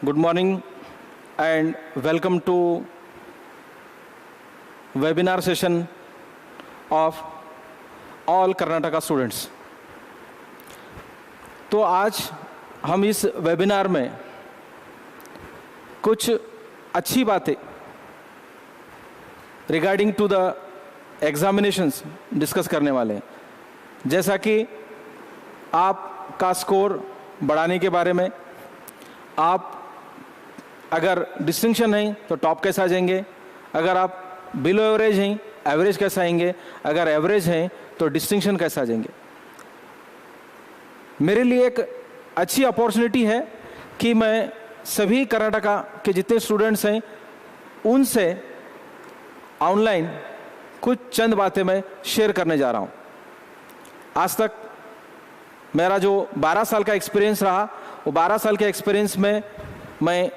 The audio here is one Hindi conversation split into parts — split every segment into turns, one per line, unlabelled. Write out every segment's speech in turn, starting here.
Good morning and welcome to webinar session of all Karnataka students. तो आज हम इस वेबिनार में कुछ अच्छी बातें regarding to the examinations discuss करने वाले हैं, जैसा कि आपका स्कोर बढ़ाने के बारे में, आप अगर डिस्टिंक्शन हैं तो टॉप कैसे आ जाएंगे, अगर आप बिलो एवरेज हैं एवरेज कैसे आएंगे, अगर एवरेज हैं तो डिस्टिंक्शन कैसे आ जाएंगे। मेरे लिए एक अच्छी अपॉर्चुनिटी है कि मैं सभी कर्नाटका के जितने स्टूडेंट्स हैं उनसे ऑनलाइन कुछ चंद बातें मैं शेयर करने जा रहा हूं। आज तक मेरा जो 12 साल का एक्सपीरियंस रहा, वो 12 साल के एक्सपीरियंस में मैं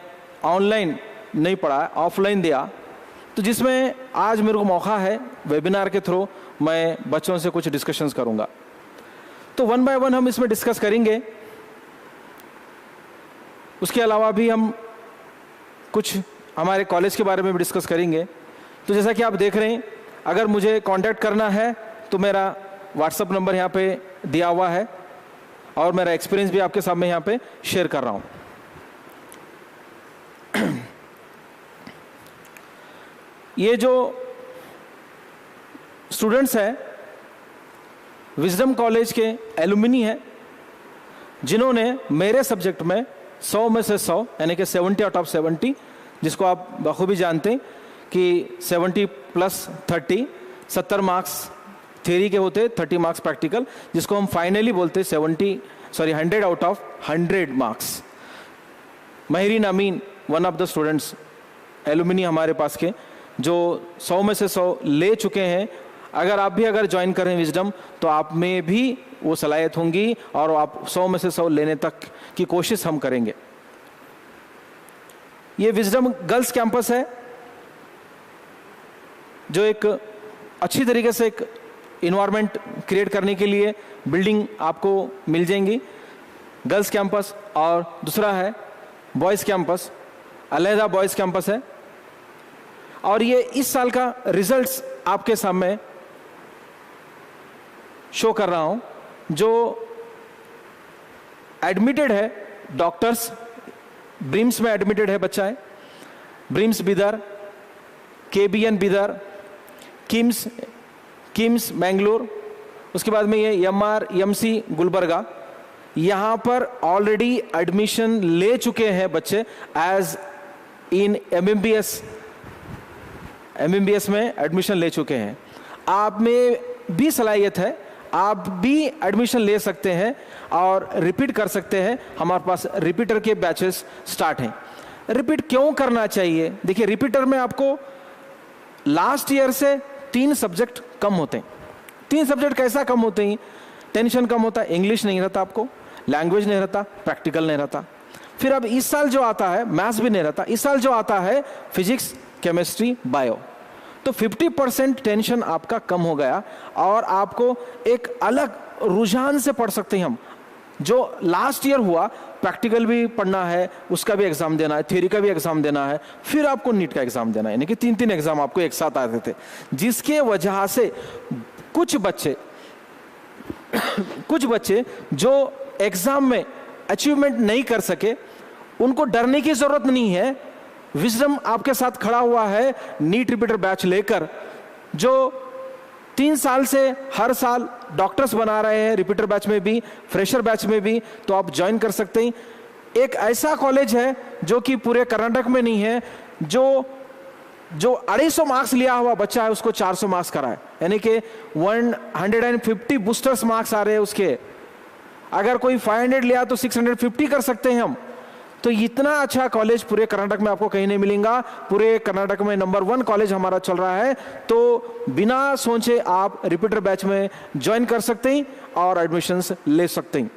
ऑनलाइन नहीं पढ़ा, ऑफलाइन दिया, तो जिसमें आज मेरे को मौका है वेबिनार के थ्रू मैं बच्चों से कुछ डिस्कशंस करूंगा। तो वन बाय वन हम इसमें डिस्कस करेंगे। उसके अलावा भी हम कुछ हमारे कॉलेज के बारे में भी डिस्कस करेंगे। तो जैसा कि आप देख रहे हैं, अगर मुझे कांटेक्ट करना है तो मेरा व्हाट्सएप नंबर यहाँ पे दिया हुआ है और मेरा एक्सपीरियंस भी आपके सामने यहाँ पे शेयर कर रहा हूँ। ये जो स्टूडेंट्स हैं विजडम कॉलेज के एलुमिनी हैं, जिन्होंने मेरे सब्जेक्ट में 100 में से 100 यानी कि 70 आउट ऑफ 70, जिसको आप बखूबी जानते हैं कि 70 प्लस 30, 70 मार्क्स थ्योरी के होते, 30 मार्क्स प्रैक्टिकल, जिसको हम फाइनली बोलते 100 out of 100 marks. Mahreen Amin one of the students alumni हमारे पास के, जो 100 में से 100 ले चुके हैं। अगर आप भी अगर ज्वाइन करें विजडम तो आप में भी वो सलाहियत होंगी और आप 100 में से 100 लेने तक की कोशिश हम करेंगे। ये विजडम गर्ल्स कैंपस है, जो एक अच्छी तरीके से एक इन्वायरमेंट क्रिएट करने के लिए बिल्डिंग आपको मिल जाएंगी, गर्ल्स कैंपस। और दूसरा है बॉयज़ कैंपस, अलहदा बॉयज़ कैंपस है। और ये इस साल का रिजल्ट्स आपके सामने शो कर रहा हूं। जो एडमिटेड है डॉक्टर्स, ब्रिम्स में एडमिटेड है बच्चा है, ब्रिम्स बिदर, केबीएन बिदर, किम्स मैंगलोर, उसके बाद में ये एमसी गुलबर्गा, यहां पर ऑलरेडी एडमिशन ले चुके हैं बच्चे एज इन एमबीबीएस में एडमिशन ले चुके हैं। आप में भी सलाहियत है, आप भी एडमिशन ले सकते हैं और रिपीट कर सकते हैं। हमारे पास रिपीटर के बैचेस स्टार्ट हैं। रिपीट क्यों करना चाहिए? देखिए, रिपीटर में आपको लास्ट ईयर से 3 सब्जेक्ट कम होते हैं। 3 सब्जेक्ट कैसा कम होते हैं? टेंशन कम होता है, इंग्लिश नहीं रहता आपको, लैंग्वेज नहीं रहता, प्रैक्टिकल नहीं रहता। फिर अब इस साल जो आता है मैथ्स भी नहीं रहता, इस साल जो आता है फिजिक्स, केमिस्ट्री, बायो। तो 50% टेंशन आपका कम हो गया और आपको एक अलग रुझान से पढ़ सकते हैं हम। जो लास्ट ईयर हुआ, प्रैक्टिकल भी पढ़ना है, उसका भी एग्जाम देना है, थ्योरी का भी एग्जाम देना है, फिर आपको नीट का एग्जाम देना है, यानी कि 3 एग्जाम आपको एक साथ आते थे, जिसके वजह से कुछ बच्चे जो एग्जाम में अचीवमेंट नहीं कर सके, उनको डरने की जरूरत नहीं है। विजडम आपके साथ खड़ा हुआ है नीट रिपीटर बैच लेकर, जो 3 साल से हर साल डॉक्टर्स बना रहे हैं, रिपीटर बैच में भी, फ्रेशर बैच में भी। तो आप ज्वाइन कर सकते हैं। एक ऐसा कॉलेज है जो कि पूरे कर्नाटक में नहीं है, जो 250 मार्क्स लिया हुआ बच्चा है उसको 400 मार्क्स कराए, यानी कि 150 बूस्टर्स मार्क्स आ रहे हैं उसके। अगर कोई 500 लिया तो 650 कर सकते हैं हम। तो इतना अच्छा कॉलेज पूरे कर्नाटक में आपको कहीं नहीं मिलेगा। पूरे कर्नाटक में नंबर 1 कॉलेज हमारा चल रहा है। तो बिना सोचे आप रिपीटर बैच में ज्वाइन कर सकते हैं और एडमिशंस ले सकते हैं।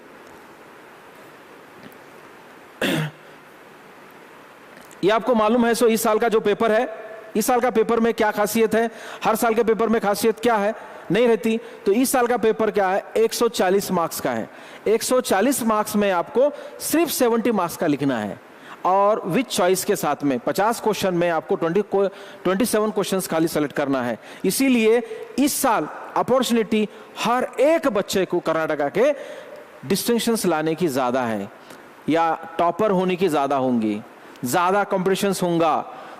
ये आपको मालूम है, इस साल का जो पेपर है, इस साल का पेपर में क्या खासियत है? हर साल के पेपर में खासियत क्या है? नहीं रहती। तो इस साल का पेपर क्या है? 140 मार्क्स का है। 140 मार्क्स में आपको सिर्फ 70 मार्क्स का लिखना है और विच चॉइस के साथ में 50 क्वेश्चन में आपको 27 क्वेश्चंस खाली सेलेक्ट करना है। इसीलिए इस साल अपॉर्चुनिटी हर एक बच्चे को कर्नाटका के डिस्टिंक्शंस लाने की ज्यादा है, या टॉपर होने की ज्यादा होंगी, ज्यादा कॉम्पिटिशन्स होगा।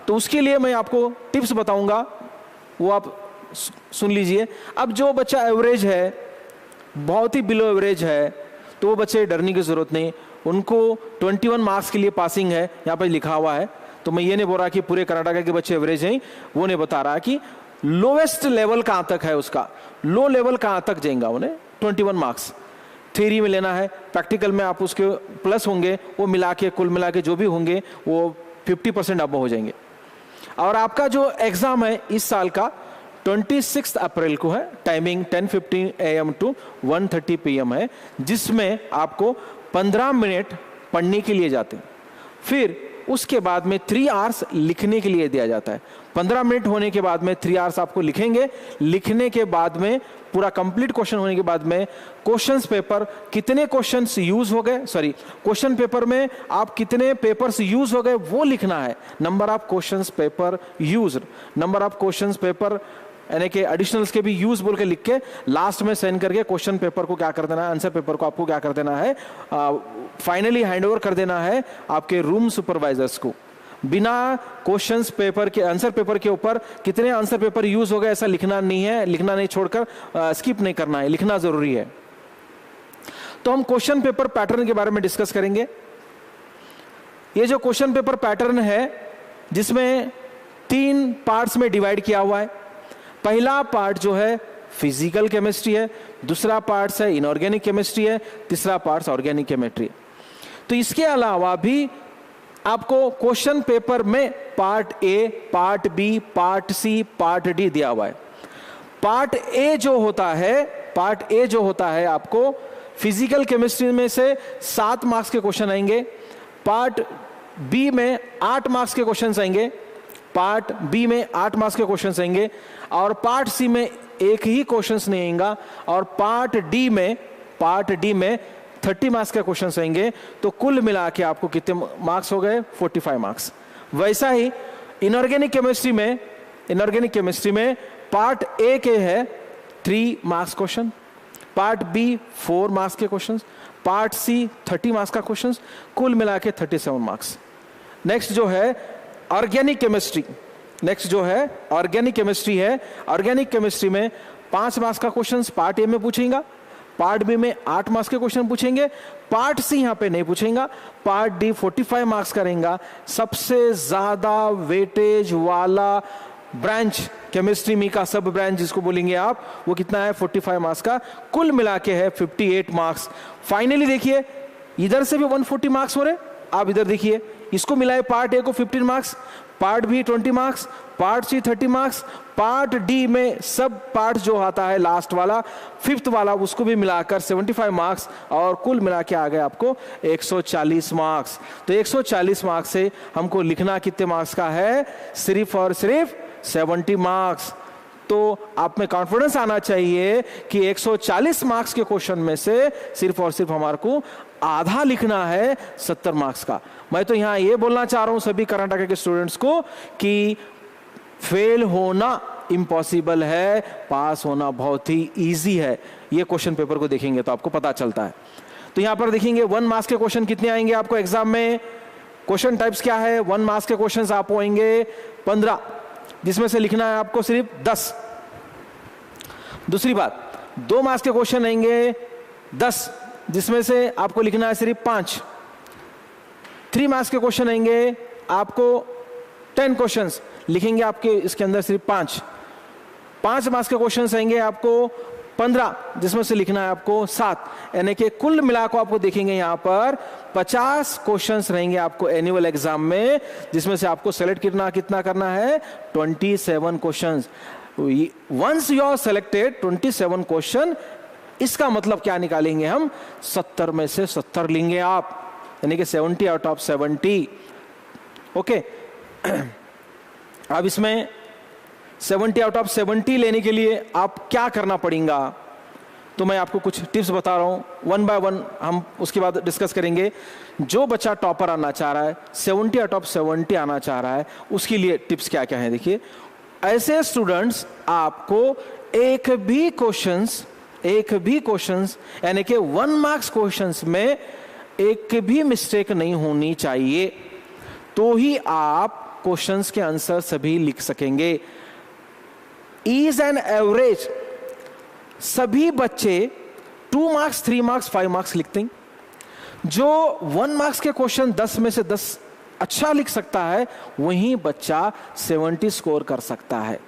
तो उसके लिए मैं आपको टिप्स बताऊंगा, वो आप सुन लीजिए। अब जो बच्चा एवरेज है, बहुत ही बिलो एवरेज है, तो वो बच्चे डरने की जरूरत नहीं, उनको 21 मार्क्स के लिए पासिंग है, यहाँ पर लिखा हुआ है। तो मैं ये नहीं बोल रहा कि पूरे कर्नाटका के बच्चे एवरेज हैं, वो नहीं बता रहा कि लोवेस्ट लेवल कहाँ तक है उसका, लो लेवल कहाँ तक जाएगा, उन्हें 21 मार्क्स थ्योरी में लेना है, प्रैक्टिकल में आप उसके प्लस होंगे, वो मिला के कुल मिला के जो भी होंगे वो 50% अब हो जाएंगे। और आपका जो एग्जाम है इस साल का 26 अप्रैल को है, टाइमिंग 10:15 AM to 1:30 PM है, जिसमें आपको 15 मिनट पढ़ने के लिए जाते हैं, फिर उसके बाद में 3 आवर्स लिखने के लिए दिया जाता है। 15 मिनट होने के बाद में 3 आवर्स आपको लिखेंगे, लिखने के बाद में पूरा कंप्लीट क्वेश्चन होने के बाद में क्वेश्चंस पेपर कितने क्वेश्चंस यूज हो गए, सॉरी क्वेश्चन पेपर में आप कितने पेपर्स यूज हो गए वो लिखना है। Number of questions paper use, number of questions paper यानी कि एडिशनल्स के भी यूज बोल के लिख के लास्ट में सेंड करके क्वेश्चन पेपर को क्या कर देना है, आंसर पेपर को आपको क्या कर देना है, फाइनली हैंडओवर कर देना है आपके रूम सुपरवाइजर्स को। बिना क्वेश्चंस पेपर के आंसर पेपर के ऊपर कितने आंसर पेपर यूज हो गए ऐसा लिखना नहीं है, लिखना नहीं छोड़कर स्किप नहीं करना है, लिखना जरूरी है। तो हम क्वेश्चन पेपर पैटर्न के बारे में डिस्कस करेंगे। ये जो क्वेश्चन पेपर पैटर्न है जिसमें 3 पार्ट्स में डिवाइड किया हुआ है। पहला पार्ट जो है फिजिकल केमिस्ट्री है, दूसरा पार्ट है इनऑर्गेनिक केमिस्ट्री है, तीसरा पार्ट ऑर्गेनिक केमिस्ट्री। तो इसके अलावा भी आपको क्वेश्चन पेपर में part A, part B, part C, part D दिया हुआ है। पार्ट ए जो होता है आपको फिजिकल केमिस्ट्री में से 7 मार्क्स के क्वेश्चन आएंगे, पार्ट बी में 8 मार्क्स के क्वेश्चन आएंगे, पार्ट बी में 8 मार्क्स के क्वेश्चन आएंगे, और पार्ट सी में एक ही क्वेश्चन नहीं आएगा, और पार्ट डी में 30 मार्क्स के क्वेश्चन आएंगे। तो कुल मिला के आपको कितने मार्क्स हो गए, 45 मार्क्स। वैसा ही इनऑर्गेनिक केमिस्ट्री में पार्ट ए के है 3 marks question, part B 4 marks के क्वेश्चन, पार्ट सी 30 मार्क्स का क्वेश्चन, कुल मिला के 37 मार्क्स। नेक्स्ट जो है ऑर्गेनिक केमिस्ट्री है। ऑर्गेनिक केमिस्ट्री में 5 मार्क्स का क्वेश्चन पार्ट ए में पूछेगा, पार्ट बी में 8 मार्क्स के क्वेश्चन पूछेंगे, पार्ट सी यहां पे नहीं पूछेगा, पार्ट डी 45 मार्क्स करेगा। सबसे ज्यादा वेटेज वाला ब्रांच केमिस्ट्री में का सब ब्रांच जिसको बोलेंगे आप, वो कितना है 45 मार्क्स का, कुल मिला के है 58 मार्क्स। फाइनली देखिए इधर से भी 140 मार्क्स हो रहे, आप इधर देखिए इसको मिलाए, पार्ट ए को 15 marks, part B 20 marks, part C 30 marks, part D में सब पार्ट जो आता है लास्ट वाला 5th वाला उसको भी मिलाकर 75 मार्क्स, और कुल मिला के आ गए आपको 140 मार्क्स। तो 140 मार्क्स से हमको लिखना कितने मार्क्स का है, सिर्फ और सिर्फ 70 मार्क्स। तो आप में कॉन्फिडेंस आना चाहिए कि 140 मार्क्स के क्वेश्चन में से सिर्फ और सिर्फ हमारे को आधा लिखना है 70 मार्क्स का। मैं तो यहां ये बोलना चाह रहा हूं सभी कर्नाटक के स्टूडेंट्स को कि फेल होना इम्पॉसिबल है, पास होना बहुत ही इजी है। ये क्वेश्चन पेपर को देखेंगे तो आपको पता चलता है। तो यहां पर देखेंगे 1 मार्क्स के क्वेश्चन कितने आएंगे आपको एग्जाम में। क्वेश्चन टाइप्स क्या है, 1 मार्क्स के क्वेश्चन आप आएंगे 15, जिसमें से लिखना है आपको सिर्फ 10। दूसरी बात, 2 मार्क्स के क्वेश्चन आएंगे 10, जिसमें से आपको लिखना है सिर्फ 5। 3 मार्क्स के क्वेश्चन आएंगे आपको 10 क्वेश्चंस, लिखेंगे आपके इसके अंदर सिर्फ 5। 5 मार्क्स के क्वेश्चंस आएंगे आपको 15, जिसमें से लिखना है आपको 7। यानी कि कुल मिलाकर आपको देखेंगे यहां पर 50 क्वेश्चंस रहेंगे आपको एनुअल एग्जाम में, जिसमें से आपको सेलेक्ट कितना करना है 27 questions. Once you are selected 27 question, इसका मतलब क्या निकालेंगे हम, 70 में से 70 लेंगे आप, यानी कि 70 आउट ऑफ 70। ओके, अब इसमें 70 आउट ऑफ 70 लेने के लिए आप क्या करना पड़ेगा, तो मैं आपको कुछ टिप्स बता रहा हूँ, वन बाय वन हम उसके बाद डिस्कस करेंगे। जो बच्चा टॉपर आना चाह रहा है, 70 आउट ऑफ 70 आना चाह रहा है, उसके लिए टिप्स क्या क्या है देखिए। ऐसे स्टूडेंट्स आपको एक भी क्वेश्चंस यानी कि 1 मार्क्स क्वेश्चंस में एक भी मिस्टेक नहीं होनी चाहिए, तो ही आप क्वेश्चंस के आंसर सभी लिख सकेंगे। इज एन एवरेज सभी बच्चे 2 मार्क्स 3 मार्क्स 5 मार्क्स लिखते हैं। जो 1 मार्क्स के क्वेश्चन 10 में से 10 अच्छा लिख सकता है, वही बच्चा 70 स्कोर कर सकता है।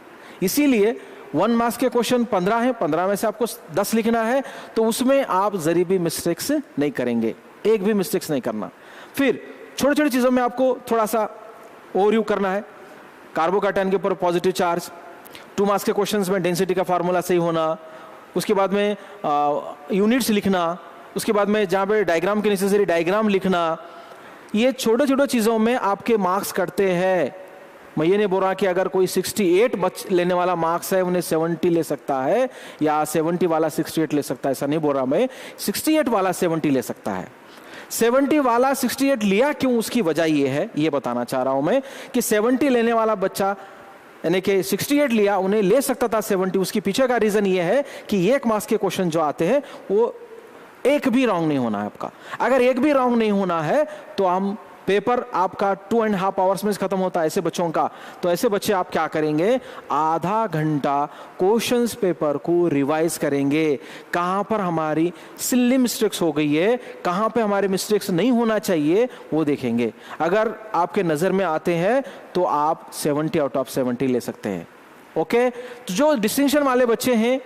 इसीलिए 1 मार्क्स के क्वेश्चन 15 हैं, 15 में से आपको 10 लिखना है, तो उसमें आप जरी भी मिस्टेक्स नहीं करेंगे, एक भी मिस्टेक्स नहीं करना। फिर छोटी छोटी चीजों में आपको थोड़ा सा ओवरव्यू करना है। कार्बोकैटायन के ऊपर पॉजिटिव चार्ज, 2 मार्क्स के क्वेश्चंस में डेंसिटी का फार्मूला सही होना, उसके बाद में यूनिट्स लिखना, उसके बाद में जहाँ पे डायग्राम के नेसेसरी डायग्राम लिखना। ये छोटे छोटे चीज़ों में आपके मार्क्स कटते हैं। मैं ये नहीं बोल रहा कि अगर कोई 68 लेने वाला मार्क्स है उन्हें 70 ले सकता है, या 70 वाला 68 ले सकता है, ऐसा नहीं बोल रहा मैं। 68 वाला 70 ले सकता है। 70 वाला 68 लिया क्यों, उसकी वजह ये है, ये बताना चाह रहा हूं मैं कि 70 लेने वाला बच्चा यानी कि 68 लिया, उन्हें ले सकता था 70। उसके पीछे का रीजन ये है कि 1 मार्क्स के क्वेश्चन जो आते हैं वो एक भी रॉन्ग नहीं होना है आपका। अगर एक भी रॉन्ग नहीं होना है तो हम पेपर आपका 2.5 आवर्स में खत्म होता है ऐसे बच्चों का। तो ऐसे बच्चे आप क्या करेंगे, आधा घंटा क्वेश्चंस पेपर को रिवाइज करेंगे। कहां पर हमारी सिली मिस्टेक्स हो गई है, कहां पे हमारे मिस्टेक्स नहीं होना चाहिए, वो देखेंगे। अगर आपके नजर में आते हैं तो आप 70 आउट ऑफ 70 ले सकते हैं। ओके, तो जो डिस्टिंक्शन वाले बच्चे हैं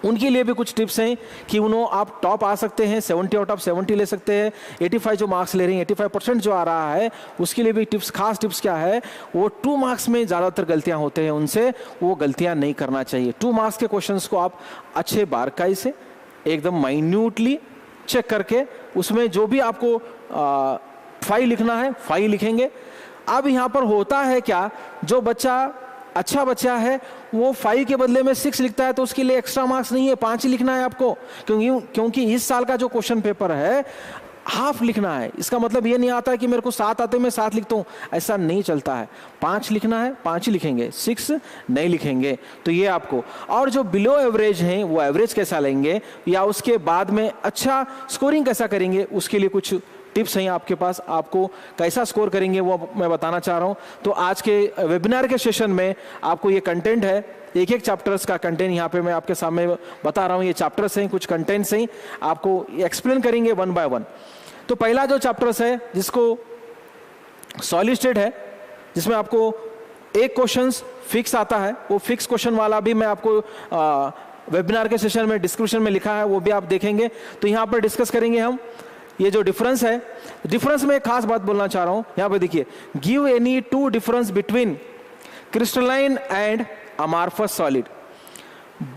उनके लिए भी कुछ टिप्स हैं कि उन्होंने आप टॉप आ सकते हैं, 70 आउट ऑफ 70 ले सकते हैं। 85 जो मार्क्स ले रहे हैं, 85% जो आ रहा है, उसके लिए भी टिप्स, खास टिप्स क्या है, वो 2 मार्क्स में ज़्यादातर गलतियां होते हैं, उनसे वो गलतियां नहीं करना चाहिए। 2 मार्क्स के क्वेश्चंस को आप अच्छे बारकाई से एकदम माइन्यूटली चेक करके उसमें जो भी आपको 5 लिखना है 5 लिखेंगे। अब यहाँ पर होता है क्या, जो बच्चा अच्छा बच्चा है वो 5 के बदले में 6 लिखता है, तो उसके लिए एक्स्ट्रा मार्क्स नहीं है, 5 ही लिखना है आपको। क्योंकि इस साल का जो क्वेश्चन पेपर है हाफ लिखना है। इसका मतलब ये नहीं आता है कि मेरे को 7 आते मैं 7 लिखता हूँ, ऐसा नहीं चलता है। 5 लिखना है, 5 ही लिखेंगे, 6 नहीं लिखेंगे। तो ये आपको, और जो बिलो एवरेज हैं वो एवरेज कैसा लेंगे या उसके बाद में अच्छा स्कोरिंग कैसा करेंगे, उसके लिए कुछ टिप्स हैं आपके पास। आपको कैसा स्कोर करेंगे वो मैं बताना चाह रहा हूं। तो आज के वेबिनार के सेशन में आपको ये कंटेंट है, एक एक चैप्टर्स का कंटेंट यहाँ पे मैं आपके सामने बता रहा हूँ। ये चैप्टर्स हैं, कुछ कंटेंट्स हैं, आपको एक्सप्लेन करेंगे 1 बाय 1। तो पहला जो चैप्टर्स है जिसको सॉलिड स्टेट है, जिसमें आपको एक क्वेश्चन फिक्स आता है, वो फिक्स क्वेश्चन वाला भी मैं आपको वेबिनार के सेशन में डिस्क्रिप्शन में लिखा है, वो भी आप देखेंगे। तो यहाँ पर डिस्कस करेंगे हम ये जो डिफरेंस है। डिफरेंस में एक खास बात बोलना चाह रहा हूं, यहां पे देखिए, give any 2 difference between crystalline and amorphous solid.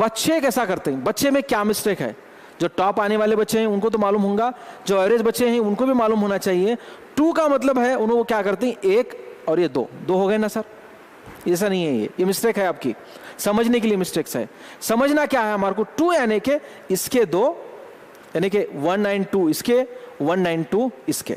बच्चे कैसा करते हैं, बच्चे में क्या मिस्टेक है। जो टॉप आने वाले बच्चे हैं उनको तो मालूम होगा, जो एवरेज बच्चे हैं उनको भी मालूम होना चाहिए। 2 का मतलब है उन्होंने क्या करते हैं, 1 और ये 2 हो गए ना सर, ऐसा नहीं है। ये मिस्टेक है आपकी, समझने के लिए मिस्टेक्स है। समझना क्या है हमारे को, 2 यानी कि इसके 2 यानी कि 192 इसके, 192 इसके।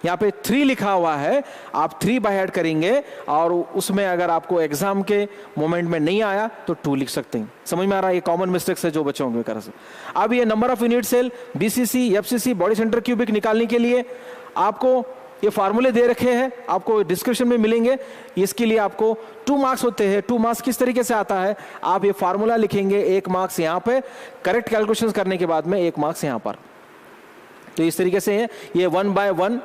यहाँ पे 3 लिखा हुआ है, आप 3 बाय ऐड करेंगे और उसमें अगर आपको एग्जाम के मोमेंट में नहीं आया तो 2 लिख सकते हैं। समझ में आ रहा है, ये कॉमन मिस्टेक्स है जो बच्चों में कर सकते। अब ये number of unit cell, BCC, FCC, body centre cubic निकालने के लिए आपको ये फार्मूले दे रखे हैं, आपको डिस्क्रिप्शन में मिलेंगे। इसके लिए आपको 2 मार्क्स होते हैं। 2 मार्क्स किस तरीके से आता है, आप ये फार्मूला लिखेंगे, 1 मार्क्स यहाँ पे, करेक्ट कैलकुलेशन करने के बाद में 1 मार्क्स यहाँ पर। तो इस तरीके से है ये 1 बाय 1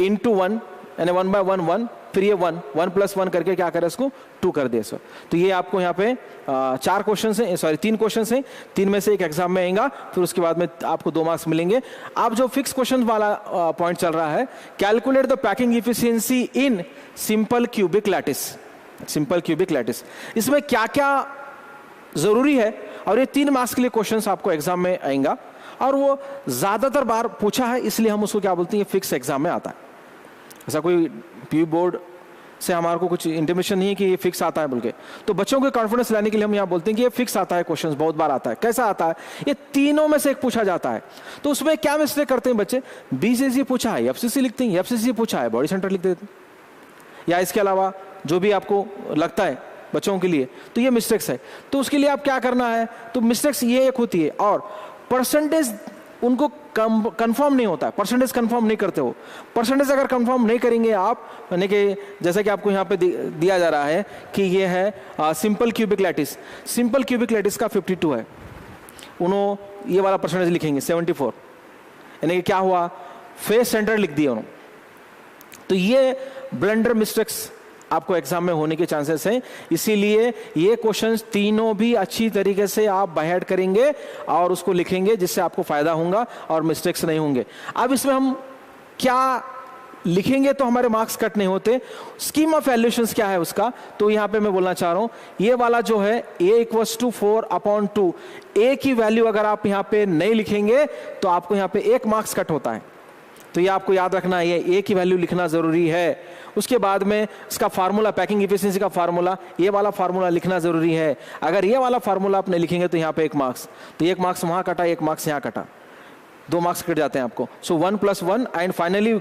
इंटू 1 यानी 1 बाय 1 1, फिर ये 1 प्लस 1 करके क्या करें इसको 2 कर दे सर। तो ये आपको यहाँ पे 4 क्वेश्चन हैं, सॉरी 3 क्वेश्चन हैं, 3 में से 1 एग्जाम में आएगा, फिर उसके बाद में आपको 2 मार्क्स मिलेंगे। आप जो फिक्स क्वेश्चन वाला पॉइंट चल रहा है, calculate the packing efficiency in simple cubic lattice. Simple cubic lattice, इसमें क्या क्या जरूरी है, और ये 3 मार्क्स के लिए क्वेश्चन आपको एग्जाम में आएगा, और वो ज्यादातर बार पूछा है, इसलिए हम उसको क्या बोलते हैं, फिक्स एग्जाम में आता है। ऐसा कोई पीयू बोर्ड से हमारे को कुछ इंटीमेशन नहीं है कि ये फिक्स आता है बोल के। तो बच्चों को कॉन्फिडेंस लाने के लिए हम यहाँ बोलते हैं कि ये फिक्स आता है, क्वेश्चन बहुत बार आता है। कैसा आता है? ये तीनों में से एक पूछा जाता है। तो उसमें क्या मिस्टेक करते हैं बच्चे? बीसीसी पूछा है एफसीसी लिखते हैं, एफसीसी पूछा है बॉडी सेंटर लिख देते हैं, या इसके अलावा जो भी आपको लगता है बच्चों के लिए। तो ये मिस्टेक्स है। तो उसके लिए आप क्या करना है? तो मिस्टेक्स ये एक होती है, और परसेंटेज उनको कंफर्म नहीं होता है, परसेंटेज कंफर्म नहीं करते हो। परसेंटेज अगर कंफर्म नहीं करेंगे आप, यानी कि जैसा कि आपको यहाँ पे दिया जा रहा है कि ये है simple cubic lattice, simple cubic lattice का 52 है, उन्होंने ये वाला परसेंटेज लिखेंगे 74, यानी कि क्या हुआ? फेस सेंटर लिख दिया उन्होंने। तो ये ब्लंडर मिस्टेक्स आपको एग्जाम में होने के चांसेस हैं, इसीलिए ये क्वेश्चंस तीनों भी अच्छी तरीके से आप बायहार्ट करेंगे और उसको लिखेंगे, जिससे आपको फायदा होगा और मिस्टेक्स नहीं होंगे। अब इसमें हम क्या लिखेंगे तो हमारे मार्क्स कट नहीं होते? स्कीम ऑफ वैल्यूएशंस क्या है उसका, तो यहां पे मैं बोलना चाह रहा हूं, ये वाला जो है a = 4/2, a की वैल्यू अगर आप यहां पे नहीं लिखेंगे तो आपको यहां पे 1 मार्क्स कट होता है। तो ये आपको याद रखना है, ये a की वैल्यू लिखना जरूरी है। उसके बाद में इसका फार्मूला, पैकिंग इफिशिएंसी का फार्मूला, ये वाला फार्मूला लिखना जरूरी है। अगर ये वाला फार्मूला आप नहीं लिखेंगे तो यहाँ पे 1 मार्क्स, तो 1 मार्क्स वहां कटा, 1 मार्क्स यहाँ कटा, 2 मार्क्स कट जाते हैं आपको। सो 1 + 1 and finally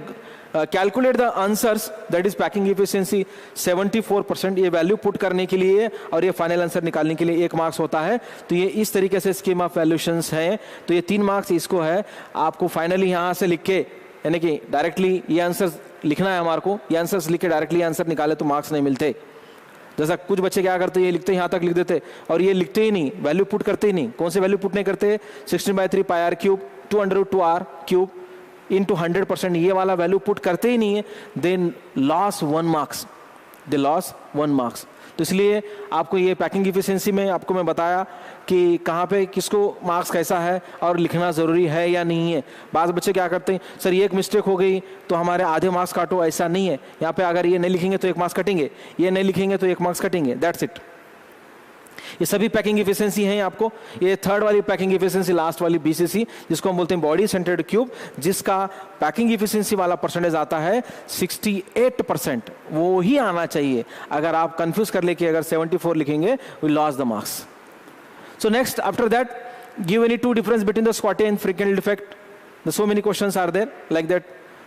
calculate the answers, that is packing efficiency 74%। ये वैल्यू पुट करने के लिए और ये फाइनल आंसर निकालने के लिए 1 मार्क्स होता है। तो ये इस तरीके से स्कीम ऑफ वैल्यूएशंस है। तो ये 3 मार्क्स इसको है। आपको फाइनली यहाँ से लिख के, यानी कि डायरेक्टली ये आंसर लिखना है हमारे को, ये आंसर्स लिख के डायरेक्टली आंसर निकाले तो मार्क्स नहीं मिलते। जैसा कुछ बच्चे क्या करते हैं, ये लिखते यहाँ तक लिख देते और ये लिखते ही नहीं, वैल्यू पुट करते ही नहीं। कौन से वैल्यू पुट नहीं करते? 16/3 πr³ 2√2r³ into 100%, ये वाला वैल्यू पुट करते ही नहीं है। देन लॉस 1 मार्क्स, दे लॉस 1 मार्क्स। तो इसलिए आपको ये पैकिंग इफिशिएंसी में आपको मैं बताया कि कहाँ पे किसको मार्क्स कैसा है और लिखना ज़रूरी है या नहीं है। बाज़ बच्चे क्या करते हैं, सर ये एक मिस्टेक हो गई तो हमारे आधे मार्क्स काटो, ऐसा नहीं है। यहाँ पे अगर ये नहीं लिखेंगे तो 1 मार्क्स कटेंगे, ये नहीं लिखेंगे तो 1 मार्क्स कटेंगे, दैट्स इट। ये सभी पैकिंग इफिशिएंसी हैं आपको। ये थर्ड वाली पैकिंग इफिशिएंसी, लास्ट वाली बीसीसी, जिसको हम बोलते हैं बॉडी सेंटर्ड क्यूब, जिसका पैकिंग इफिशिएंसी वाला परसेंटेज आता है 68%। वो ही आना चाहिए। अगर आप कंफ्यूज कर लेके अगर 74 लिखेंगे, we loss the marks. So next, after that, give any 2 difference between the Schottky and frequent defect. So many questions are there like that.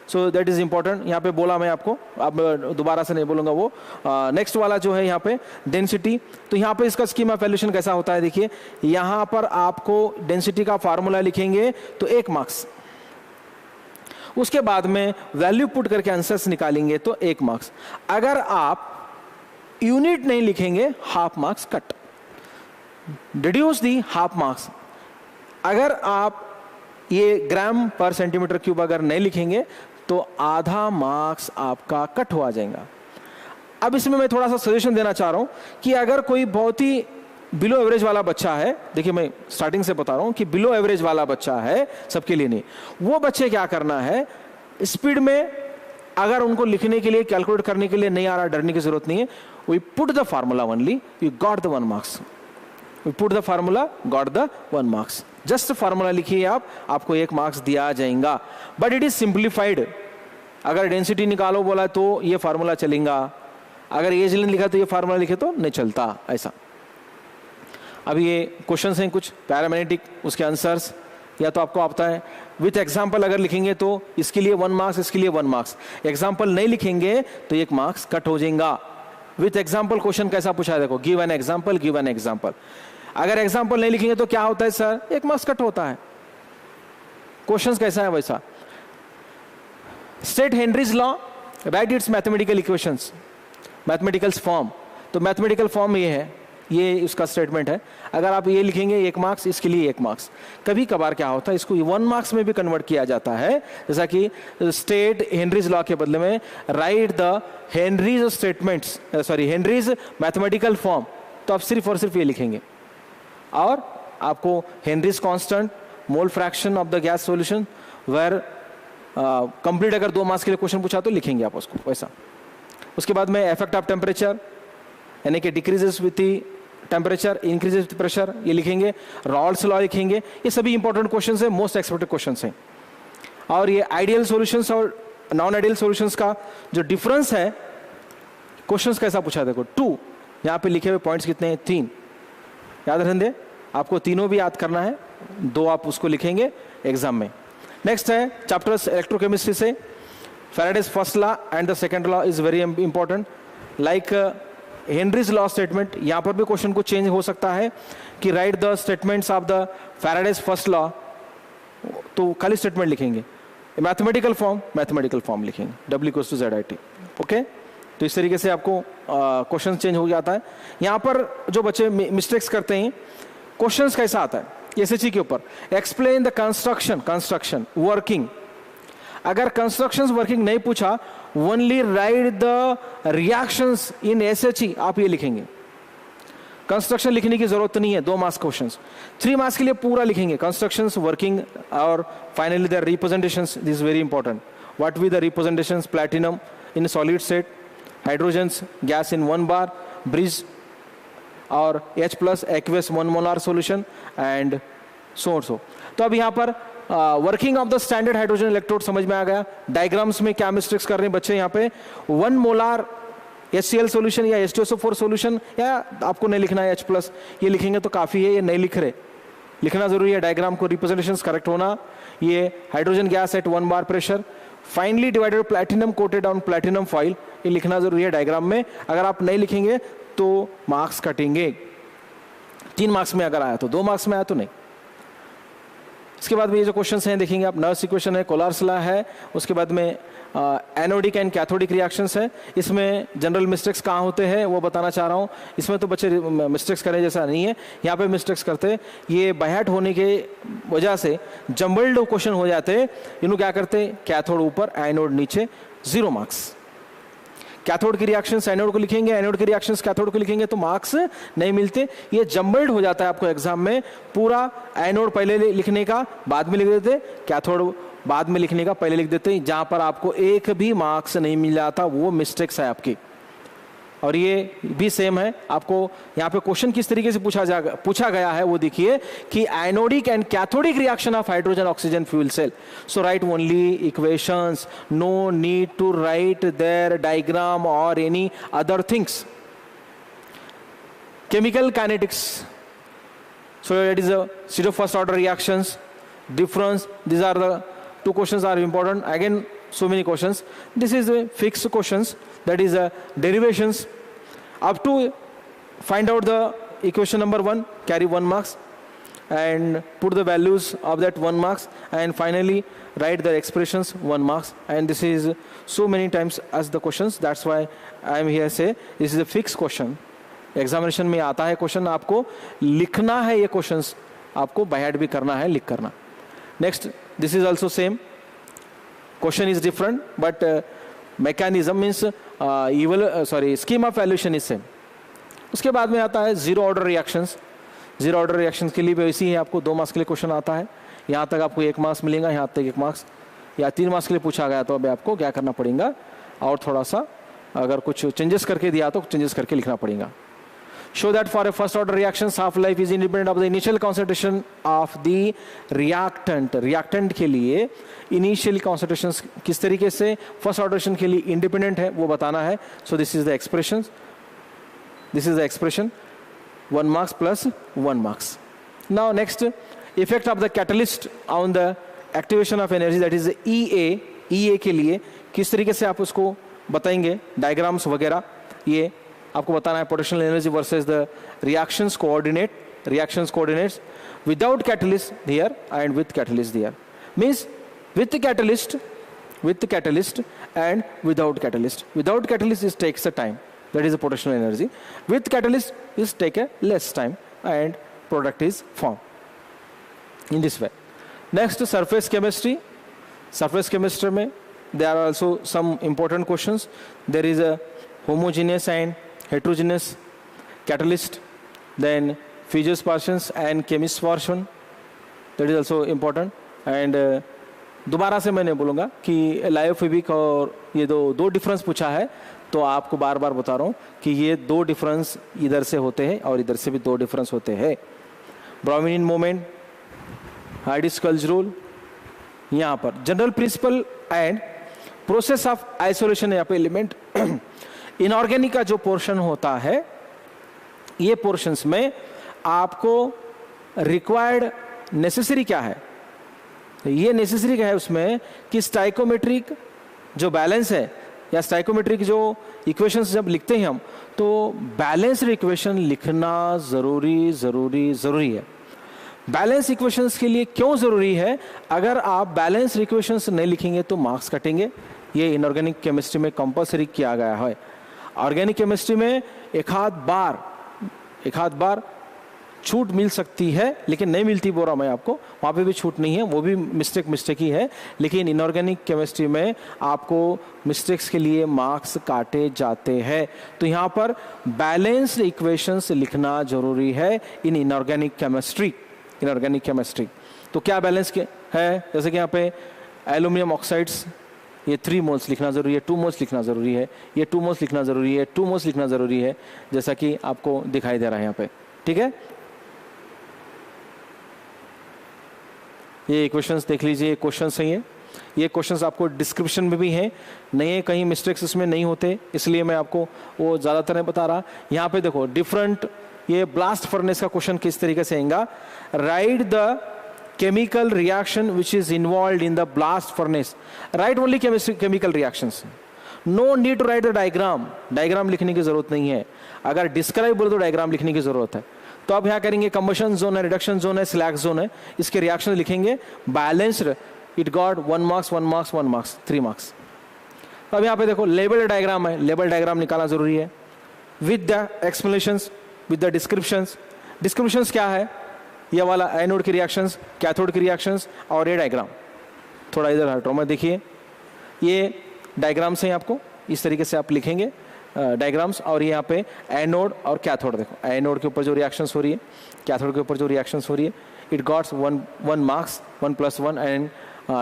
So that is important. यहाँ पे बोला मैं आपको, अब दोबारा से नहीं बोलूंगा वो। नेक्स्ट वाला जो है यहाँ पे डेंसिटी, तो यहाँ पे इसका स्कीम ऑफ वैल्यूएशन कैसा होता है देखिए। यहाँ पर आपको डेंसिटी का फार्मूला लिखेंगे तो 1 मार्क्स, उसके बाद में वैल्यू पुट करके आंसर्स निकालेंगे तो 1 मार्क्स। अगर आप यूनिट नहीं लिखेंगे, हाफ मार्क्स कट, डिड्यूस दी हाफ मार्क्स। अगर आप ये ग्राम पर सेंटीमीटर क्यूब अगर नहीं लिखेंगे तो आधा मार्क्स आपका कट हो जाएगा। अब इसमें मैं थोड़ा सा सजेशन देना चाह रहा हूं कि अगर कोई बहुत ही बिलो एवरेज वाला बच्चा है, देखिए मैं स्टार्टिंग से बता रहा हूं कि बिलो एवरेज वाला बच्चा है, सबके लिए नहीं, वो बच्चे क्या करना है, स्पीड में अगर उनको लिखने के लिए, कैलकुलेट करने के लिए नहीं आ रहा, डरने की जरूरत नहीं है। We put the formula only, you got the 1 marks. We put the formula, got the 1 marks. Just formula लिखिए आप, आपको 1 मार्क्स दिया जाएगा। But it is simplified. अगर डेंसिटी निकालो बोला तो ये फार्मूला चलेगा, अगर एज लेंथ लिखा तो ये फार्मूला लिखे तो नहीं चलता, ऐसा। अब ये क्वेश्चंस हैं कुछ पैरामेग्नेटिक, उसके आंसर्स या तो आपको आता है। विथ एग्जाम्पल अगर लिखेंगे तो इसके लिए 1 मार्क्स, इसके लिए 1 मार्क्स। एग्जाम्पल नहीं लिखेंगे तो 1 मार्क्स कट हो जाएगा। विथ एग्जाम्पल क्वेश्चन कैसा पूछा है देखो, give an example, give an example. अगर एग्जाम्पल नहीं लिखेंगे तो क्या होता है सर, 1 मार्क्स कट होता है। क्वेश्चन कैसा है वैसा। State Henry's law, right it's mathematical equations, mathematical form. तो मैथमेटिकल फॉर्म ये है, ये उसका स्टेटमेंट है। अगर आप ये लिखेंगे 1 मार्क्स, इसके लिए 1 मार्क्स। कभी कभार क्या होता है, इसको 1 मार्क्स में भी कन्वर्ट किया जाता है, जैसा कि स्टेट हेनरीज लॉ के बदले में write the Henry's statements, sorry Henry's mathematical form. तो आप सिर्फ और सिर्फ ये लिखेंगे और आपको Henry's constant, mole fraction of the gas solution, where complete अगर 2 मार्क्स के लिए क्वेश्चन पूछा तो लिखेंगे आप उसको वैसा। उसके बाद में इफेक्ट ऑफ टेम्परेचर, यानी कि decreases with the temperature, increases with pressure, ये लिखेंगे। रॉल्स लॉ लिखेंगे। ये सभी इंपॉर्टेंट क्वेश्चंस हैं, मोस्ट एक्सपेक्टेड क्वेश्चंस हैं। और ये आइडियल सॉल्यूशंस और नॉन आइडियल सॉल्यूशंस का जो डिफरेंस है क्वेश्चंस कैसा पूछा है देखो, 2 यहाँ पे लिखे हुए पॉइंट्स कितने हैं, 3 याद रखेंगे आपको, तीनों भी याद करना है, 2 आप उसको लिखेंगे एग्जाम में। नेक्स्ट है चैप्टर्स इलेक्ट्रोकेमिस्ट्री से, Faraday's first law and the second law is very important, like Henry's law statement. यहाँ पर भी क्वेश्चन को चेंज हो सकता है कि right the statements of the Faraday's first law, तो खाली स्टेटमेंट लिखेंगे, मैथमेटिकल फॉर्म लिखेंगे, W=ZIT। ओके, तो इस तरीके से आपको क्वेश्चन चेंज हो जाता है। यहाँ पर जो बच्चे मिस्टेक्स करते हैं, क्वेश्चंस कैसा आता है एसएचसी के ऊपर, एक्सप्लेन द कंस्ट्रक्शन वर्किंग। अगर कंस्ट्रक्शंस वर्किंग नहीं पूछा, only write the reactions in SHC आप ये लिखेंगे, कंस्ट्रक्शन लिखने की जरूरत नहीं है। 2 मार्क्स क्वेश्चंस, 3 मार्क्स के लिए पूरा लिखेंगे, कंस्ट्रक्शंस वर्किंग और finally the representations, this very important, what we the representations, platinum in solid state, hydrogens gas in 1 bar, bridge और H+ aqueous 1 molar solution and so. तो अब यहाँ पर working of the standard hydrogen electrode समझ में आ गया। डायग्राम्स में क्या मिस्टेक्स कर रहे हैं बच्चे, यहाँ पे 1 मोलार HCl सॉल्यूशन या H2SO4 सॉल्यूशन, या आपको नहीं लिखना है H+, ये लिखेंगे तो काफी है, ये नहीं लिख रहे, लिखना जरूरी है, डायग्राम को रिप्रेजेंटेशंस करेक्ट होना। ये hydrogen gas at 1 bar pressure, finally divided platinum coated on platinum foil, ये लिखना जरूरी है डायग्राम में। अगर आप नहीं लिखेंगे तो मार्क्स कटेंगे, 3 मार्क्स में अगर आया तो, 2 मार्क्स में आया तो नहीं। इसके बाद में ये जो क्वेश्चंस हैं देखेंगे आप, नर्स इक्वेशन है, कोलार्स लॉ है, उसके बाद में एनोडिक एंड कैथोडिक रिएक्शंस है। इसमें जनरल मिस्टेक्स कहाँ होते हैं वो बताना चाह रहा हूँ। इसमें तो बच्चे मिस्टेक्स करें जैसा नहीं है, यहाँ पे मिस्टेक्स करते हैं, ये बायहैट होने के वजह से जम्बल्ड क्वेश्चन हो जाते हैं। इन्हों क्या करते, कैथोड ऊपर एनोड नीचे, 0 मार्क्स। कैथोड की रिएक्शंस एनोड को लिखेंगे, एनोड की रिएक्शंस कैथोड को लिखेंगे तो मार्क्स नहीं मिलते। ये जम्बल्ड हो जाता है आपको एग्जाम में, पूरा एनोड पहले लिखने का बाद में लिख देते, कैथोड बाद में लिखने का पहले लिख देते, जहां पर आपको एक भी मार्क्स नहीं मिल जाता, वो मिस्टेक्स है आपकी। और ये भी सेम है, आपको यहाँ पे क्वेश्चन किस तरीके से पूछा गया है वो देखिए कि anodic and cathodic reaction of hydrogen oxygen fuel cell, so write only equations, no need to write their diagram और any other things. Chemical kinetics, so it is a set of first order reactions, difference, these are the 2 questions are important. Again so many questions, this is the fixed questions, that is derivations up to find out the equation number 1, carry 1 marks and put the values of that 1 marks, and finally write the expressions 1 marks. And this is so many times as the questions, that's why I am here say this is a fixed question, examination में आता है क्वेश्चन, आपको लिखना है, ये क्वेश्चंस आपको बायहैट भी करना है, लिख करना। Next, this is also same, question is different but mechanism means scheme of valuation is same. उसके बाद में आता है zero order reactions. Zero order reactions के लिए भी वैसे ही आपको 2 मार्क्स के लिए क्वेश्चन आता है, यहाँ तक आपको 1 मार्क्स मिलेगा, यहाँ तक 1 मार्क्स, या 3 मार्क्स के लिए पूछा गया तो अभी आपको क्या करना पड़ेगा, और थोड़ा सा अगर कुछ चेंजेस करके दिया तो चेंजेस करके लिखना पड़ेगा। Show that for a first order reaction half life is independent of the initial concentration of the reactant. reactant के लिए initial concentrations किस तरीके से first order reaction के लिए independent है वो बताना है। So this is the expressions, this is the expression, 1 marks plus 1 marks. Now next, effect of the catalyst on the activation of energy, that is EA. EA के लिए किस तरीके से आप उसको बताएंगे, डायग्राम्स वगैरह ये आपको बताना है। Potential energy versus the reactions coordinates without catalyst here and with catalyst here, means with catalyst and without catalyst. Without catalyst is takes a time, that is a potential energy, with catalyst is take a less time and product is form in this way. Next, surface chemistry. Surface chemistry में there are also some important questions. There is a homogeneous and heterogeneous catalyst, then Fugger's portions and chemist's portion, that is also important. And दोबारा से मैंने बोलूँगा कि लायोफिबिक और ये दो डिफरेंस पूछा है, तो आपको बार बार बता रहा हूँ कि ये 2 डिफरेंस इधर से होते हैं और इधर से भी 2 डिफरेंस होते हैं। ब्राउनिन मोमेंट, हाइडिस-कल्ज रूल, यहाँ पर general principle and process of isolation, यहाँ पे एलिमेंट इनऑर्गेनिक का जो पोर्शन होता है, ये पोर्शंस में आपको रिक्वायर्ड नेसेसरी क्या है, ये नेसेसरी क्या है उसमें कि स्टाइकोमेट्रिक जो बैलेंस है या स्टाइकोमेट्रिक जो इक्वेशंस जब लिखते हैं हम, तो बैलेंस्ड इक्वेशन लिखना जरूरी है। बैलेंस इक्वेशंस के लिए क्यों जरूरी है? अगर आप बैलेंस इक्वेशंस नहीं लिखेंगे तो मार्क्स कटेंगे। ये इनऑर्गेनिक केमिस्ट्री में कंपलसरी किया गया है। ऑर्गेनिक केमिस्ट्री में एक आध बार छूट मिल सकती है, लेकिन नहीं मिलती बोल रहा मैं आपको, वहाँ पे भी छूट नहीं है, वो भी मिस्टेक ही है। लेकिन इनऑर्गेनिक केमिस्ट्री में आपको मिस्टेक्स के लिए मार्क्स काटे जाते हैं। तो यहाँ पर बैलेंस्ड इक्वेशंस लिखना जरूरी है इन इनऑर्गेनिक केमिस्ट्री। तो क्या बैलेंस है? जैसे कि यहाँ पे एल्यूमिनियम ऑक्साइड्स, ये 3 मोल्स लिखना जरूरी है, 2 मोल्स लिखना जरूरी है, ये 2 मोल्स लिखना जरूरी है, 2 मोल्स लिखना जरूरी है, जैसा कि आपको दिखाई दे रहा है यहाँ पे। ठीक है, ये क्वेश्चंस देख लीजिए, ये क्वेश्चंस हैं, ये क्वेश्चंस आपको डिस्क्रिप्शन में भी हैं, नए कहीं मिस्टेक्स इसमें नहीं होते, इसलिए मैं आपको वो ज़्यादातर नहीं बता रहा। यहाँ पे देखो डिफरेंट, ये ब्लास्ट फर्नेस का क्वेश्चन किस तरीके से आएगा, write the chemical reaction which is involve in the blast furnace, write only chemical reactions, no need to write the diagram लिखने की जरूरत नहीं है। अगर डिस्क्राइब बोले तो डायग्राम लिखने की जरूरत है। तो आप यहाँ करेंगे कंबशन जोन है, रिडक्शन जोन है, स्लैग जोन है, इसके रिएक्शन लिखेंगे, balanced, it got 1 marks 3 marks. अब यहाँ पे देखो लेबल डायग्राम है, लेबल डायग्राम निकालना जरूरी है with the explanations, with the descriptions क्या है, ये वाला एनोड की रिएक्शंस, कैथोड की रिएक्शंस, और ये डायग्राम थोड़ा इधर हटो मैं, देखिए ये डायग्राम्स हैं, आपको इस तरीके से आप लिखेंगे डायग्राम्स। और ये यहाँ पे एनोड और कैथोड, देखो एनोड के ऊपर जो रिएक्शंस हो रही है, कैथोड के ऊपर जो रिएक्शंस हो रही है, it gots 1 marks 1 + 1 and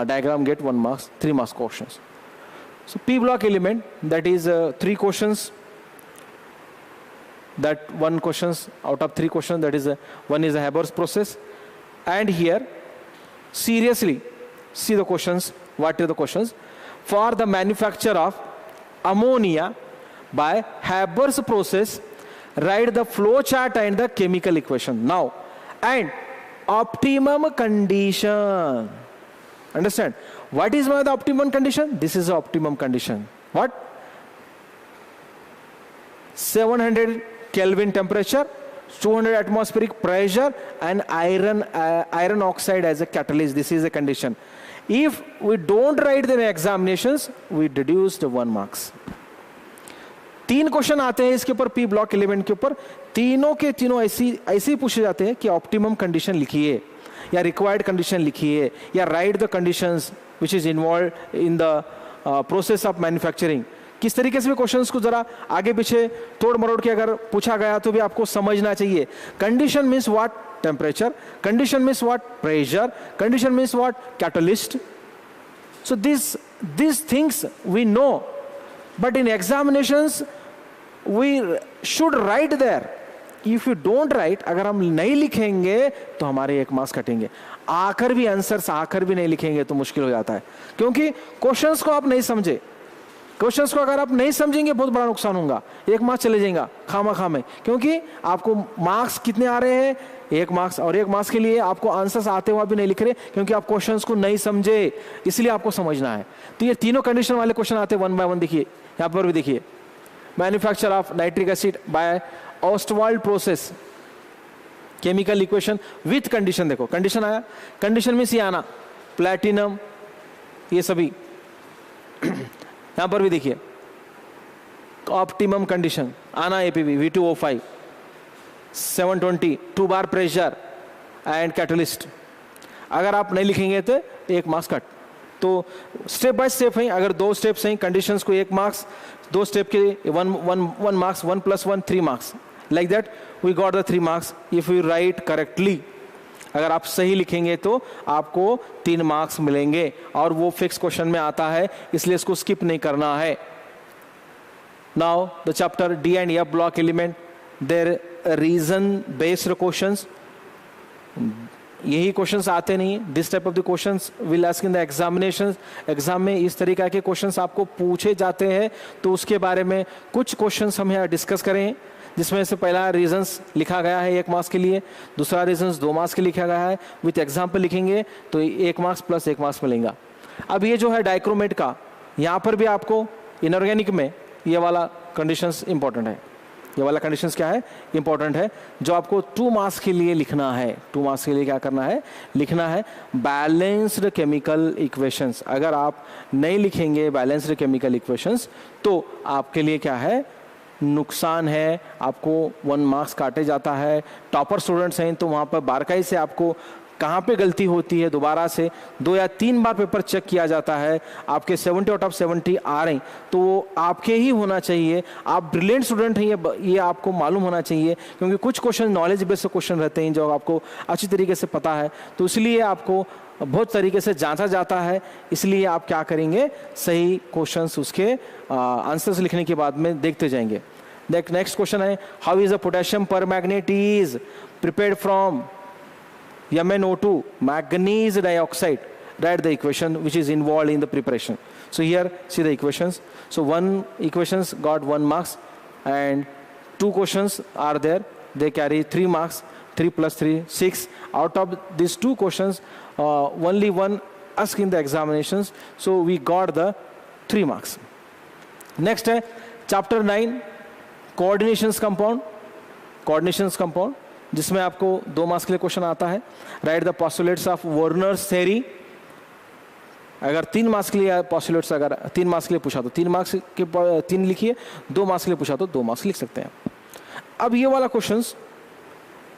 diagram get 1 marks 3 marks questions. So P block element, that is 3 questions, that 1 questions out of 3 questions, that is 1 is a Haber's process. And here seriously see the questions. What are the questions? For the manufacture of ammonia by Haber's process, write the flow chart and the chemical equation. Now, and optimum condition. Understand? What is the optimum condition? This is the optimum condition. What? 700 Kelvin temperature, 200 atmospheric pressure, and iron oxide as a catalyst. This is the condition. If we don't write the examinations, we deduced 1 marks. 3 question आते हैं इसके ऊपर, पी ब्लॉक एलिमेंट के ऊपर, तीनों के तीनों ऐसे ही पूछे जाते हैं कि ऑप्टिमम कंडीशन लिखिए, या रिक्वायर्ड कंडीशन लिखिए, या right the conditions which is involve in the process of manufacturing. किस तरीके से भी क्वेश्चंस को जरा आगे पीछे तोड़ मरोड़ के अगर पूछा गया तो भी आपको समझना चाहिए। Condition means what? Temperature. Condition means what? Pressure. Condition means what? Catalyst. So this things we know, but in examinations we should write there. If you don't write, अगर हम नहीं लिखेंगे तो हमारे 1 मार्क्स कटेंगे। आकर भी आंसर्स आकर भी नहीं लिखेंगे तो मुश्किल हो जाता है, क्योंकि क्वेश्चंस को आप नहीं समझे। क्वेश्चंस को अगर आप नहीं समझेंगे बहुत बड़ा नुकसान होगा, 1 मार्क्स चले जाएगा खामा में, क्योंकि आपको मार्क्स कितने आ रहे हैं? 1 मार्क्स, और 1 मार्क्स के लिए आपको आंसर्स आते हुआ भी नहीं लिख रहे, क्योंकि आप क्वेश्चंस को नहीं समझे, इसलिए आपको समझना है। तो ये तीनों कंडीशन वाले क्वेश्चन आते हैं 1 by 1। देखिए यहाँ पर भी देखिए, manufacture of nitric acid by Ostwald process, chemical equation with condition. देखो कंडीशन आया, कंडीशन में सी आना, प्लैटिनम, ये सभी यहां पर भी देखिए ऑप्टिमम कंडीशन आना, APB V2O5 720 2 bar pressure and catalyst. अगर आप नहीं लिखेंगे तो 1 मार्क्स कट। तो स्टेप बाय स्टेप है, अगर 2 स्टेप्स हैं कंडीशंस को 1 मार्क्स, 2 स्टेप के 1 marks, 1 + 1 3 marks, like that we got the 3 marks if you write correctly. अगर आप सही लिखेंगे तो आपको 3 मार्क्स मिलेंगे, और वो फिक्स क्वेश्चन में आता है, इसलिए इसको स्किप नहीं करना है। Now the chapter D and F block element, their reason based questions, यही क्वेश्चंस आते नहीं, this type of the questions will ask in the examinations. Exam में इस तरीका के क्वेश्चंस आपको पूछे जाते हैं, तो उसके बारे में कुछ क्वेश्चंस हम यहाँ डिस्कस करें, जिसमें से पहला रीजंस लिखा गया है 1 मार्क्स के लिए, दूसरा रीजंस 2 मार्क्स के लिए लिखा गया है, विथ एग्जाम्पल लिखेंगे तो 1 मार्क्स प्लस 1 मार्क्स मिलेगा। अब ये जो है डाइक्रोमेट का, यहाँ पर भी आपको इनऑर्गेनिक में ये वाला कंडीशंस इंपॉर्टेंट है, ये वाला कंडीशंस क्या है, इंपॉर्टेंट है, जो आपको 2 मार्क्स के लिए लिखना है। 2 मार्क्स के लिए क्या करना है, लिखना है बैलेंस्ड केमिकल इक्वेशंस। अगर आप नहीं लिखेंगे बैलेंस्ड केमिकल इक्वेशंस तो आपके लिए क्या है, नुकसान है, आपको 1 मार्क्स काटे जाता है। टॉपर स्टूडेंट्स हैं तो वहाँ पर बारकाई से आपको कहाँ पे गलती होती है दोबारा से 2 या 3 बार पेपर चेक किया जाता है। आपके 70 आउट ऑफ 70 आ रहे हैं तो वो आपके ही होना चाहिए। आप ब्रिलियंट स्टूडेंट हैं ये आपको मालूम होना चाहिए, क्योंकि कुछ क्वेश्चन नॉलेज बेस्ड क्वेश्चन रहते हैं जो आपको अच्छी तरीके से पता है, तो इसलिए आपको बहुत तरीके से जांचा जाता है। इसलिए आप क्या करेंगे, सही क्वेश्चंस उसके आंसर्स लिखने के बाद में देखते जाएंगे। नेक्स्ट क्वेश्चन है, how is a potassium permanganate is prepared from MnO2 manganese dioxide? Write the equation which is involved in the preparation. So here see the equations. So 1 equations got 1 marks and 2 questions are there, they carry 3 marks. 3 plus 3 6. Out of these 2 questions only one asked in the examinations, so we got the 3 marks. Next है chapter 9 coordinations compound, जिसमें आपको 2 मार्क्स के लिए क्वेश्चन आता है। Right the postulates of Werner's theory. अगर 3 मार्क्स के लिए पोस्टुलेट्स, अगर 3 मार्क्स के लिए पूछा तो 3 मार्क्स के 3 लिखिए, 2 मार्क्स के लिए पूछा तो 2 मार्क्स लिख सकते हैं। अब ये वाला questions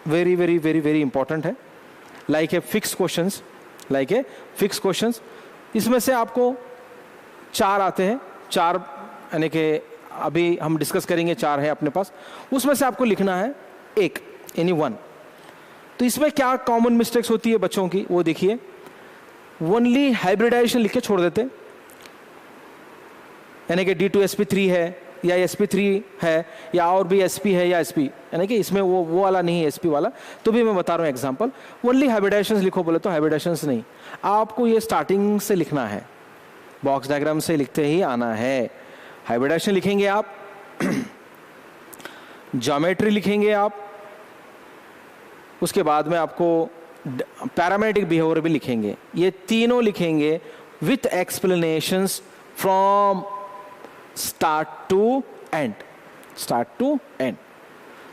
very very very very important है, लाइक ए फिक्स क्वेश्चंस। इसमें से आपको 4 आते हैं, 4 यानी कि अभी हम डिस्कस करेंगे 4 है अपने पास, उसमें से आपको लिखना है एक, एनी 1। तो इसमें क्या कॉमन मिस्टेक्स होती है बच्चों की, वो देखिए। ओनली हाइब्रिडाइजेशन लिख के छोड़ देते, यानी कि D2sp3 है या sp3 है या और भी sp है या sp, यानी कि इसमें वो वाला नहीं है sp वाला। तो भी मैं बता रहा हूँ एग्जांपल, ओनली हाइब्रिडाइजेशन लिखो बोले तो हाइब्रिडाइजेशन नहीं, आपको ये स्टार्टिंग से लिखना है, बॉक्स डायग्राम से लिखते ही आना है। हाइब्रिडाइजेशन लिखेंगे आप, ज्योमेट्री लिखेंगे आप, उसके बाद में आपको पैरामेग्नेटिक बिहेवियर भी लिखेंगे। ये तीनों लिखेंगे with explanations from start to end,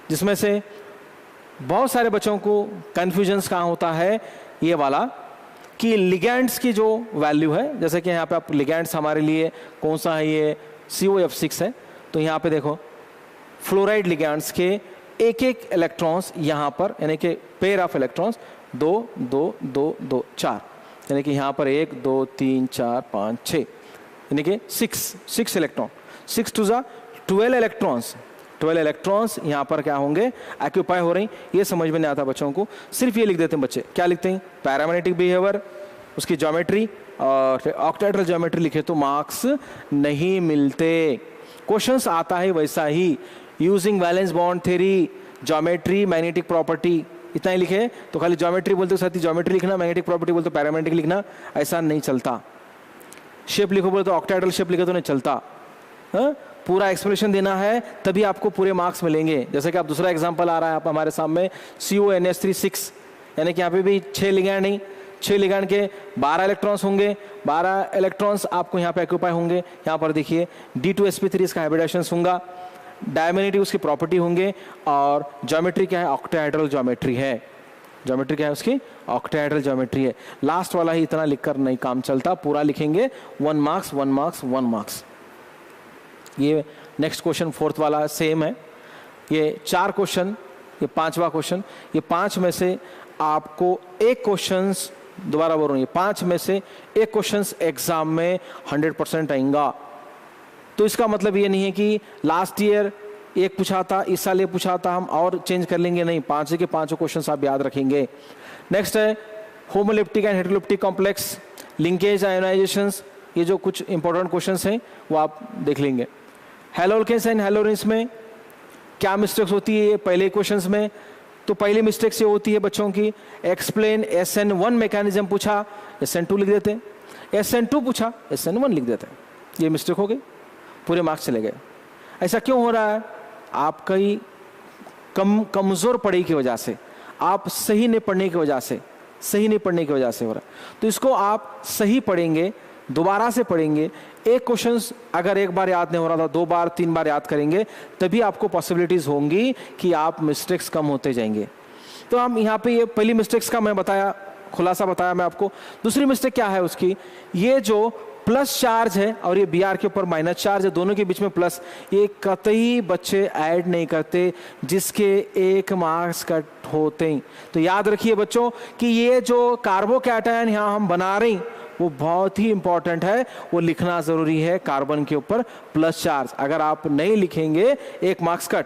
जिसमें से बहुत सारे बच्चों को कंफ्यूजन्स कहाँ होता है, ये वाला कि लिगैंड्स की जो वैल्यू है, जैसे कि यहाँ पे आप लिगैंड्स हमारे लिए कौन सा है, ये COF6 है, तो यहाँ पे देखो फ्लोराइड लिगैंड्स के एक इलेक्ट्रॉन्स यहाँ पर, यानी कि पेयर ऑफ इलेक्ट्रॉन्स 2 2 2 2 4, यानी कि यहाँ पर 1 2 3 4 5 6, यानी कि 6 इलेक्ट्रॉन, 6 टू 12 इलेक्ट्रॉन्स यहाँ पर क्या होंगे, ऑक्यूपाई हो रही। ये समझ में नहीं आता बच्चों को, सिर्फ ये लिख देते हैं बच्चे। क्या लिखते हैं, पैरामेग्नेटिक बिहेवियर, उसकी ज्योमेट्री और ऑक्टाहेड्रल ज्योमेट्री लिखे तो मार्क्स नहीं मिलते। क्वेश्चंस आता है वैसा ही, using valence bond theory, geometry, magnetic property, इतना ही लिखे तो खाली ज्योमेट्री बोलते साथ ही ज्योमेट्री लिखना, मैग्नेटिक प्रॉपर्टी बोलते पैरामेग्नेटिक लिखना, ऐसा नहीं चलता। शेप लिखो बोले तो ऑक्टाहेड्रल शेप लिखे तो नहीं चलता। पूरा एक्सप्लेनेशन देना है तभी आपको पूरे मार्क्स मिलेंगे। जैसे कि आप दूसरा एग्जांपल आ रहा है आप हमारे सामने, CONH3 यानी कि यहाँ पे भी 6 लिगैंड नहीं, 6 लिगैंड के 12 इलेक्ट्रॉन्स होंगे, 12 इलेक्ट्रॉन्स आपको यहाँ पे ऑक्यूपाई होंगे। यहाँ पर देखिए D2sp3 इसका हाइब्रिडाइजेशन होगा, डायमेनिटी उसकी प्रॉपर्टी होंगे, और ज्योमेट्री क्या है, ऑक्टाहेड्रल ज्योमेट्री है। ज्योमेट्री क्या है उसकी, ऑक्टाहेड्रल ज्योमेट्री है। लास्ट वाला ही इतना लिखकर नहीं काम चलता, पूरा लिखेंगे 1 मार्क्स 1 मार्क्स 1 मार्क्स। ये नेक्स्ट क्वेश्चन 4th वाला सेम है। ये 4 क्वेश्चन, ये 5वां क्वेश्चन, ये 5 में से आपको एक क्वेश्चन, दोबारा बोल रहा हूँ, ये 5 में से एक क्वेश्चन एग्जाम में 100% आएगा। तो इसका मतलब ये नहीं है कि लास्ट ईयर एक पूछा था, इस साल ये पूछा था, हम और चेंज कर लेंगे, नहीं, 5 के 5 क्वेश्चन आप याद रखेंगे। नेक्स्ट है होमोलिप्टिक एंड हेटेरोलिप्टिक कॉम्प्लेक्स, लिंकेज, आयोनाइजेशंस, ये जो कुछ इंपॉर्टेंट क्वेश्चंस हैं वो आप देख लेंगे। हैलोल्केन्स एंड हैलोरिन्स में क्या मिस्टेक्स होती है, पहले क्वेश्चंस में तो पहली मिस्टेक से होती है बच्चों की, एक्सप्लेन SN1 मैकेनिज्म पूछा, SN2 लिख देते हैं, SN2 पूछा, SN1 लिख देते हैं, ये मिस्टेक हो गई, पूरे मार्क्स चले गए। ऐसा क्यों हो रहा है? आपकी कमजोर पढ़ाई की वजह से, आप सही नहीं पढ़ने की वजह से, सही नहीं पढ़ने की वजह से हो रहा है। तो इसको आप सही पढ़ेंगे, दोबारा से पढ़ेंगे, एक क्वेश्चन अगर एक बार याद नहीं हो रहा था 2 बार 3 बार याद करेंगे, तभी आपको पॉसिबिलिटीज होंगी कि आप मिस्टेक्स कम होते जाएंगे। तो हम यहाँ पे ये पहली मिस्टेक्स का मैं बताया, खुलासा बताया मैं आपको। दूसरी मिस्टेक क्या है उसकी, ये जो प्लस चार्ज है और ये BR के ऊपर माइनस चार्ज है, दोनों के बीच में प्लस, ये कतई बच्चे ऐड नहीं करते जिसके 1 मार्क्स कट होते हैं। तो याद रखिए बच्चों कि ये जो कार्बोकैटायन यहाँ हम बना रहे हैं वो बहुत ही इंपॉर्टेंट है, वो लिखना जरूरी है, कार्बन के ऊपर प्लस चार्ज। अगर आप नहीं लिखेंगे 1 मार्क्स कट।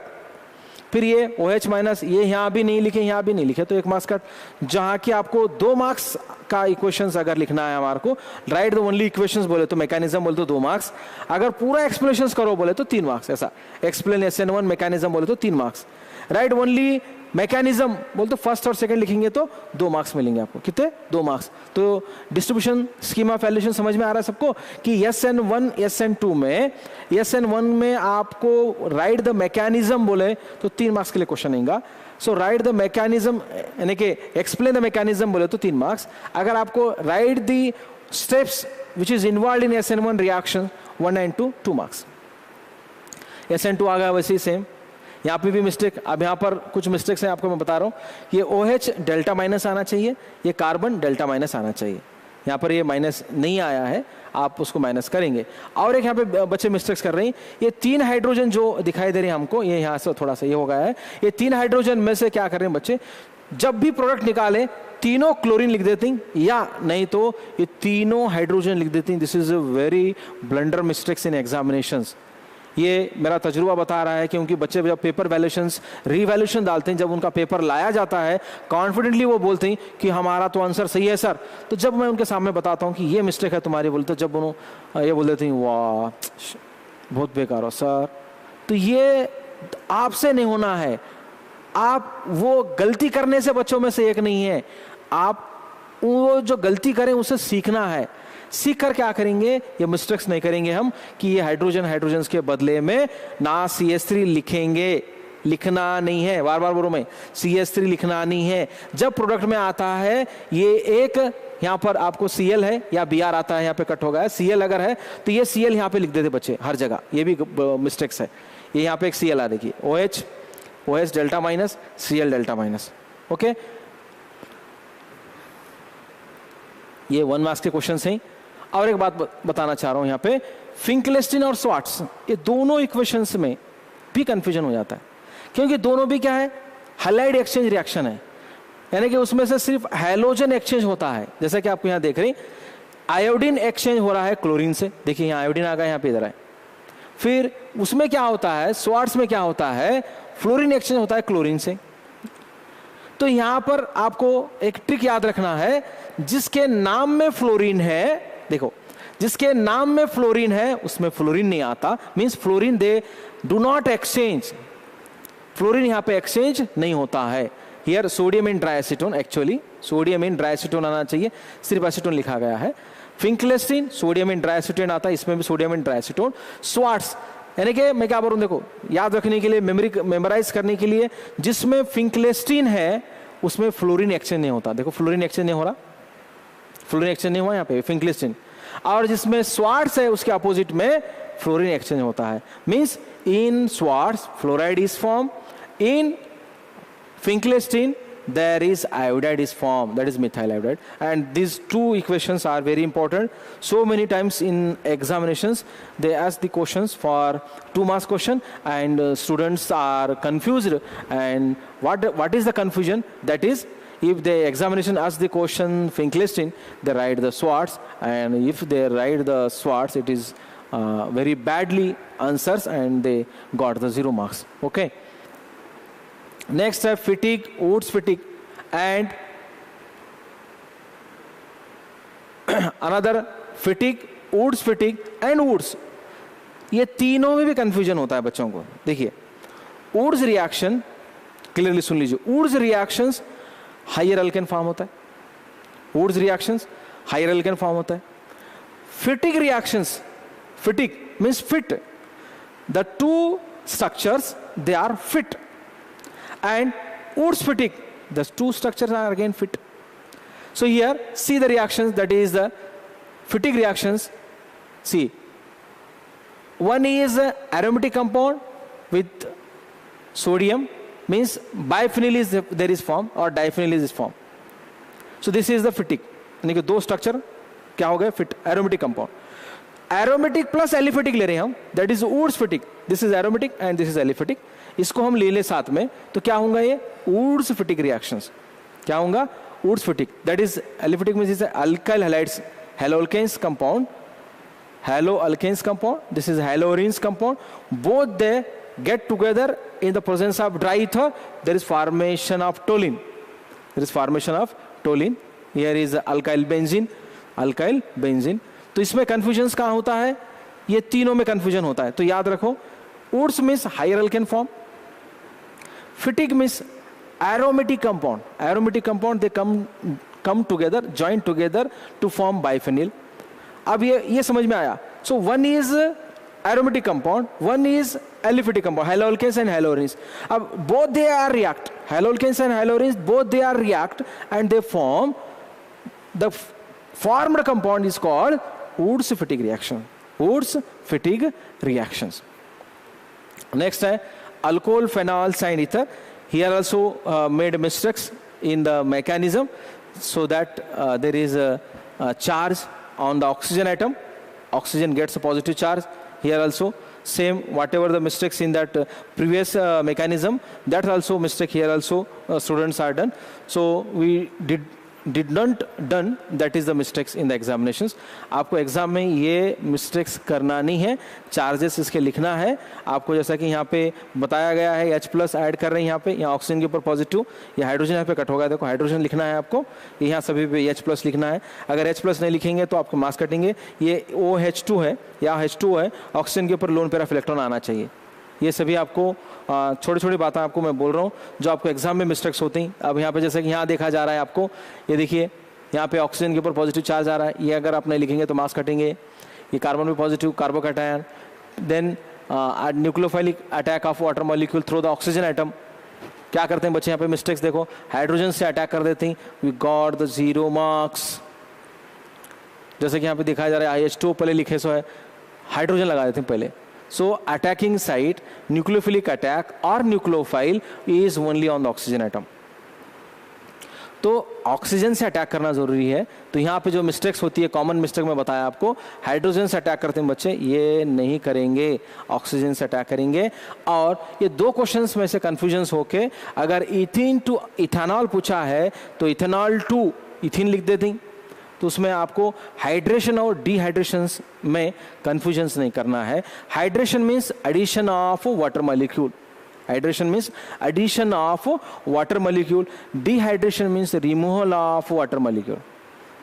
फिर ये OH माइनस, ये यहाँ भी नहीं लिखे, यहाँ भी नहीं लिखे, तो 1 मार्क्स कट। जहाँ की आपको 2 मार्क्स का इक्वेशंस अगर लिखना है हमारे को, राइट द ओनली इक्वेशंस बोले तो, मैकेनिज्म बोले तो 2 मार्क्स, अगर पूरा एक्सप्लेनेशंस करो बोले तो 3 मार्क्स। ऐसा एक्सप्लेन SN1 मैकेनिज्म बोले तो 3 मार्क्स, राइट ओनली मैकेनिज्म बोल तो फर्स्ट और सेकंड लिखेंगे तो 2 मार्क्स मिलेंगे आपको। कितने? 2 मार्क्स। तो डिस्ट्रीब्यूशन स्कीम ऑफ वैल्यूएशन समझ में आ रहा है सबको कि SN1 SN2 में, SN1 में आपको राइट द मैकेनिज्म बोले तो 3 मार्क्स के लिए क्वेश्चन आएगा। सो राइट द मैकेनिज्म यानी कि एक्सप्लेन द मैकेनिज्म बोले तो 3 मार्क्स। अगर आपको right the steps which is involve in SN1 reaction 1 and 2 marks. SN2 आ गया वैसे ही सेम, यहाँ पे भी मिस्टेक। अब यहाँ पर कुछ मिस्टेक्स हैं आपको मैं बता रहा हूँ। ये OH डेल्टा माइनस आना चाहिए, ये कार्बन डेल्टा माइनस आना चाहिए। यहाँ पर ये माइनस नहीं आया है, आप उसको माइनस करेंगे। और एक यहाँ पे बच्चे मिस्टेक्स कर रहे हैं, ये 3 हाइड्रोजन जो दिखाई दे रहे हैं हमको, ये यहाँ से थोड़ा सा ये हो गया है। ये 3 हाइड्रोजन में से क्या कर रहे हैं बच्चे, जब भी प्रोडक्ट निकाले तीनों क्लोरीन लिख देते हैं, या नहीं तो ये तीनों हाइड्रोजन लिख देते हैं। This is a very blunder mistakes in examinations. ये मेरा तजुर्बा बता रहा है, क्योंकि बच्चे जब पेपर वैल्यूएशंस रीवैल्यूएशन डालते हैं, जब उनका पेपर लाया जाता है, कॉन्फिडेंटली वो बोलते हैं कि हमारा तो आंसर सही है सर। तो जब मैं उनके सामने बताता हूँ कि ये मिस्टेक है तुम्हारी, बोलते जब उन्होंने ये बोल देते हैं वाह बहुत बेकार हो सर। तो ये आपसे नहीं होना है, आप वो गलती करने से बच्चों में से एक नहीं है, आप वो जो गलती करें उसे सीखना है। सीख कर क्या करेंगे, ये मिस्टेक्स नहीं करेंगे हम कि ये हाइड्रोजन के बदले में ना CH3 लिखेंगे, लिखना नहीं है। बार बार बोलो मैं, CH3 लिखना नहीं है। जब प्रोडक्ट में आता है ये एक, यहाँ पर आपको Cl है या Br आता है, यहाँ पे कट हो गया है, Cl अगर है तो ये Cl यहाँ पे लिख देते बच्चे हर जगह, ये भी मिस्टेक्स है। ये यहाँ पे एक Cl आ देखिए, OH delta minus, Cl delta minus. Okay, ये 1 मार्क्स के क्वेश्चन हैं। और एक बात बताना चाह रहा हूं यहाँ पे, फिंकलेस्टीन और स्वार्ट्स, ये दोनों इक्वेशंस में भी कंफ्यूजन हो जाता है, क्योंकि दोनों भी क्या है, हैलाइड एक्सचेंज रिएक्शन है, यानी कि उसमें से सिर्फ हैलोजन एक्सचेंज होता है। जैसा कि आपको यहाँ देख रहे हैं, आयोडीन एक्सचेंज हो रहा है क्लोरीन से, देखिए यहाँ आयोडीन आ गया, यहाँ पे इधर है। फिर उसमें क्या होता है, स्वार्ट्स में क्या होता है, फ्लोरीन एक्सचेंज होता है क्लोरीन से। तो यहां पर आपको एक ट्रिक याद रखना है, जिसके नाम में फ्लोरीन है, देखो जिसके नाम में फ्लोरीन है उसमें फ्लोरीन नहीं आता, means fluorine they do not exchange, fluorine यहां पे एक्सचेंज नहीं होता है। Here sodium in dry acetone, actually sodium in dry acetone आना चाहिए, सिर्फ एसीटोन लिखा गया है। फिंकलेस्टीन सोडियम इन ड्राई एसीटोन आता है, इसमें भी sodium in dry acetone. Swarts यानी कि मैं क्या बोलूं, देखो याद रखने के लिए, मेमोराइज करने के लिए, जिसमें फिंकलेस्टीन है उसमें फ्लोरीन एक्सचेंज नहीं होता। देखो फ्लोरीन एक्सचेंज नहीं हो रहा, फ्लोरीन एक्सचेंज नहीं हुआ यहाँ पे फिंकलेस्टीन। और जिसमें स्वार्ट्स है उसके अपोजिट में फ्लोरीन एक्सचेंज होता है, means in Swarts fluoride is form, in Finkelstein there is iodide is formed, that is methyl iodide. And these two equations are very important. So many times in examinations they ask the questions for 2 marks question, and students are confused. And what is the confusion? That is, if the examination asks the question Finkelstein, they write the Swartz, and if they write the Swartz, it is very badly answers and they got the 0 marks. Okay. Next है fatigue, Woods fatigue, and another fatigue, Woods fatigue and Woods. ये तीनों में भी कंफ्यूजन होता है बच्चों को। देखिए, Woods रिएक्शन क्लियरली सुन लीजिए, Wurtz reactions higher alkane form होता है, Wurtz reactions higher alkane form होता है। Fittig reactions, Fittig means fit, the two structures they are fit, and Woods fitic, the two structures are again fit. So here see the reactions, that is the fitic reactions. See, one is aromatic compound with sodium, means biphenyl is there is formed or diphenyl is formed. So this is the fitic, यानी कि दो स्ट्रक्चर क्या हो गए, fit, aromatic compound. Aromatic plus aliphatic ले रहे हैं हम, that is Wurtz Fittig, this is aromatic and this is aliphatic, इसको हम ले ले साथ में, तो क्या होगा ये वुड्स फिटिक रिएक्शंस, क्या होगा Wurtz Fittig, that is aliphatic means is alkyl halides, haloalkanes compound, haloalkanes compound, this is haloarenes compound, both they get together in the presence of dry ether, there is formation of toluene, there is formation of toluene, here is alkyl benzene, alkyl benzene। तो इसमें कंफ्यूजन कहाँ होता है, ये तीनों में कंफ्यूजन होता है, तो याद रखो, Wurtz means higher alkane form, Fittig means aromatic compound, aromatic compound they come together, join together to form biphenyl. अब ये समझ में आया। So one is aromatic compound, one is aliphatic compound, haloalkanes and haloarenes. Both they are react, haloalkanes and haloarenes, both they are react and they form, the formed compound is called Woods fitic reaction, Woods fitic reactions. Next है alcohol, phenols and ether. Here also made mistakes in the mechanism, so that there is a charge on the oxygen atom, oxygen gets a positive charge. Here also same, whatever the mistakes in that previous mechanism, that also mistake here also students are done. So we did not done, that is the mistakes in the examinations. आपको एग्जाम में ये मिस्टेक्स करना नहीं है, चार्जेस इसके लिखना है आपको, जैसा कि यहाँ पे बताया गया है, H प्लस ऐड कर रहे हैं यहाँ पे, यहाँ ऑक्सीजन के ऊपर पॉजिटिव, ये हाइड्रोजन यहाँ पे कट होगा, देखो हाइड्रोजन लिखना है आपको, ये यहाँ सभी पे H प्लस लिखना है, अगर H प्लस नहीं लिखेंगे तो आपको मार्क्स कटेंगे। ये OH2 है या H2 है, ऑक्सीजन के ऊपर लोन पैरा इलेक्ट्रॉन आना चाहिए। ये सभी आपको छोटी छोटी बातें आपको मैं बोल रहा हूँ जो आपको एग्जाम में मिस्टेक्स होती हैं। अब यहाँ पे जैसे कि यहाँ देखा जा रहा है आपको, ये देखिए यहाँ पे ऑक्सीजन के ऊपर पॉजिटिव चार्ज आ रहा है, ये अगर आप नहीं लिखेंगे तो मार्क्स कटेंगे। ये कार्बन में positive carbocation, then nucleophilic attack of water molecule through the oxygen atom, क्या करते हैं बच्चे यहाँ पे मिस्टेक्स देखो, हाइड्रोजन से अटैक कर देते हैं, वी गॉट द 0 मार्क्स। जैसे कि यहाँ पे दिखाया जा रहा है IH2 पहले लिखे सो है, हाइड्रोजन लगा देते हैं पहले। So attacking site, nucleophilic attack or nucleophile is only on the oxygen atom. तो ऑक्सीजन से अटैक करना जरूरी है। तो यहाँ पे जो मिस्टेक्स होती है, कॉमन मिस्टेक मैं बताया आपको, हाइड्रोजन से अटैक करते हैं बच्चे, ये नहीं करेंगे, ऑक्सीजन से अटैक करेंगे। और ये दो क्वेश्चंस में से कंफ्यूजन्स होके अगर इथीन टू इथेनॉल पूछा है तो इथेनॉल टू इथीन लिख देते हैं, तो उसमें आपको हाइड्रेशन और डिहाइड्रेशन में कंफ्यूजन्स नहीं करना है। Hydration means addition of water molecule, hydration means addition of water molecule, dehydration means removal of water molecule.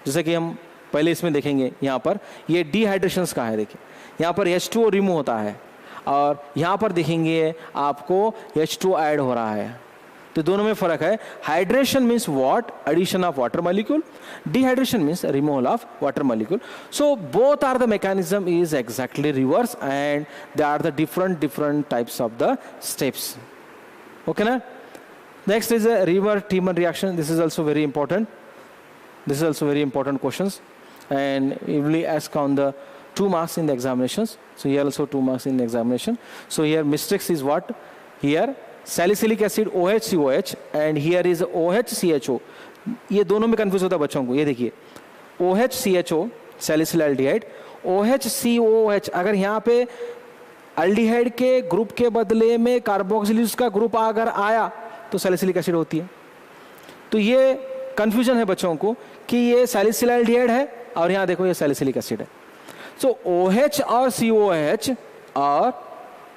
जैसे कि हम पहले इसमें देखेंगे, यहाँ पर ये डिहाइड्रेशन का है, देखिए यहाँ पर H2O रिमूव होता है और यहाँ पर देखेंगे आपको H2O ऐड हो रहा है, तो दोनों में फर्क है। Hydration means what, addition of water molecule, dehydration means removal of water molecule. So both are the mechanism is exactly reverse and they are the different types of the steps. Okay ना। नेक्स्ट इज अ रिवर Tiemann reaction, this is also very important, this is also very important questions and you will ask on the 2 marks in the examinations. So here also 2 marks in the examination. So here mistakes is what, here salicylic acid OHCOH and here is OHCHO। ये दोनों में कंफ्यूज होता है बच्चों को। ये देखिए OHCHO सैलिसिल एल्डिहाइड, OHCOH, अगर यहाँ पे एल्डिहाइड के ग्रुप के बदले में कार्बोक्सिलिक का ग्रुप अगर आया तो सैलिसिलिक एसिड होती है। तो ये कंफ्यूजन है बच्चों को कि ये सैलिसिल एल्डिहाइड है और यहाँ देखो ये सैलिसिलिक एसिड है। सो OH और COH और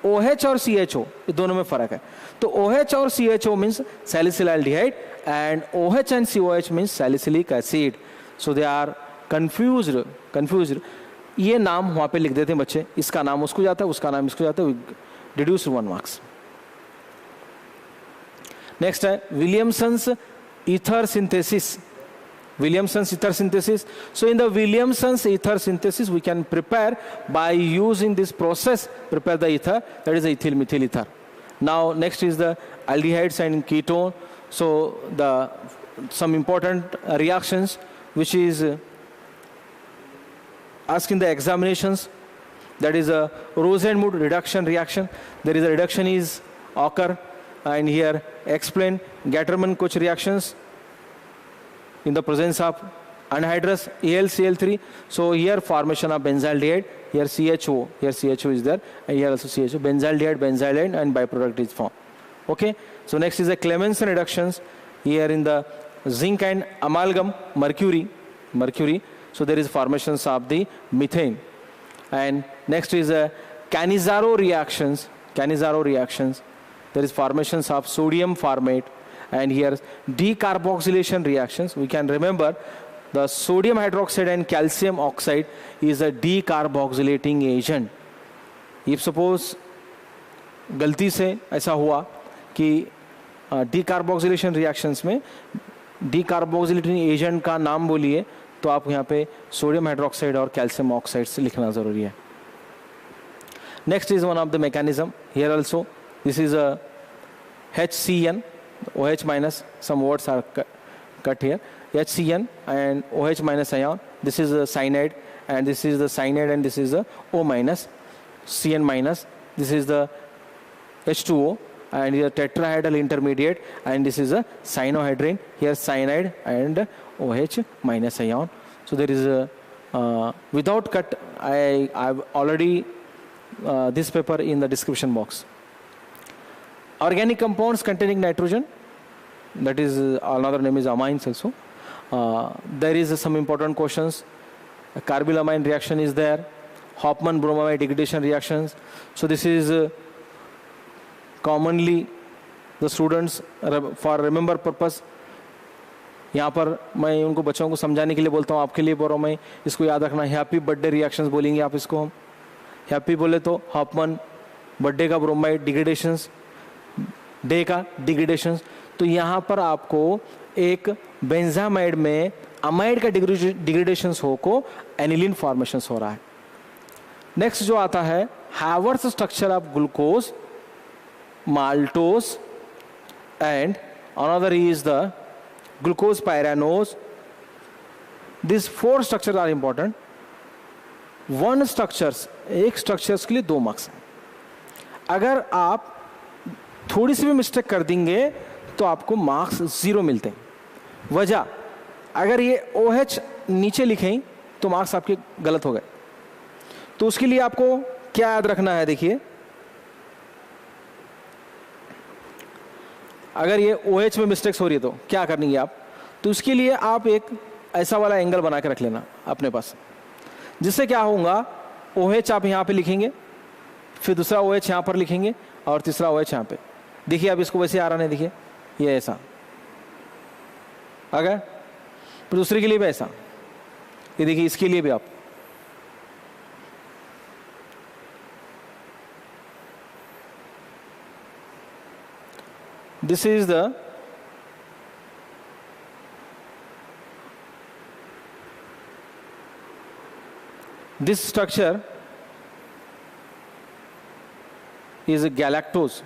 OH और CHO ये दोनों में फर्क है। तो OH और CHO means salicyl aldehyde and OH and COH means salicylic acid. So they are confused. ये नाम वहाँ पे लिख देते हैं बच्चे, इसका नाम उसको जाता है, उसका नाम इसको जाता है, डिड्यूस 1 मार्क्स। नेक्स्ट है Williamson's ether synthesis. Williamson's ether synthesis. So in the Williamson's ether synthesis, we can prepare by using this process, prepare the ether, that is the ethyl methyl ether. Now next is the aldehydes and ketone. So some important reactions which is asked in the examinations, that is a Rosenmuth reduction reaction. There is a reduction is occur, and here explain Gattermann-Koch reactions in the presence of anhydrous AlCl3. So here formation of benzaldehyde, here CHO is there, and here also CHO, benzaldehyde, benzylene, and byproduct is formed. Okay. So next is the Clemmensen reductions. Here in the zinc and amalgam, mercury. So there is formations of the methane. And next is a Cannizzaro reactions. There is formations of sodium formate. And here decarboxylation reactions. We can remember the sodium hydroxide and calcium oxide is a decarboxylating agent. If suppose गलती से ऐसा हुआ कि decarboxylation reactions में decarboxylating agent का नाम बोलिए, तो आप यहाँ पे sodium hydroxide और calcium oxide से लिखना ज़रूरी है. Next is one of the mechanism. Here also this is a HCN. OH minus, some words are cut here, HCN and OH minus ion. This is a cyanide, and this is the cyanide, and this is the O minus, CN minus. This is the H2O, and here tetrahedral intermediate, and this is a cyanohydrin. Here cyanide and OH minus ion. So there is a without cut. I've already this paper in the description box. Organic compounds containing nitrogen, that is another name is amines also. There is some important questions. A carbylamine reaction is there. Hofmann bromamide degradation reactions. So this is commonly the students for remember purpose. यहाँ पर मैं उनको बच्चों को समझाने के लिए बोलता हूँ, आपके लिए बोल रहा हूँ मैं, इसको याद रखना. हैप्पी बर्थडे रिएक्शंस बोलेंगे आप इसको. हम हैप्पी बोले तो हॉफमन, बर्थडे का ब्रोमाइड डिग्रेडेशंस, डे का डिग्रेडेशंस. तो यहाँ पर आपको एक बेंजामाइड में अमाइड का डिग्रेडेशंस हो को एनिलीन फॉर्मेशंस हो रहा है. नेक्स्ट जो आता है Haworth structure of glucose, maltose, and another is the glucose pyranose. This 4 structure are important. 1 structures, एक स्ट्रक्चर्स के लिए 2 मार्क्स. अगर आप थोड़ी सी भी मिस्टेक कर देंगे तो आपको मार्क्स 0 मिलते हैं. वजह, अगर ये OH नीचे लिखें तो मार्क्स आपके गलत हो गए. तो उसके लिए आपको क्या याद रखना है, देखिए, अगर ये OH में मिस्टेक्स हो रही है तो क्या करनी है आप, तो उसके लिए आप एक ऐसा वाला एंगल बना के रख लेना अपने पास, जिससे क्या होगा, OH आप यहाँ पे लिखेंगे, फिर दूसरा OH यहाँ पर लिखेंगे, और तीसरा OH यहाँ पे. देखिए अब इसको वैसे आ रहा नहीं, देखिए ये ऐसा आ गया. फिर दूसरे के लिए भी ऐसा, ये देखिए इसके लिए भी आप this is the this structure is a galactose.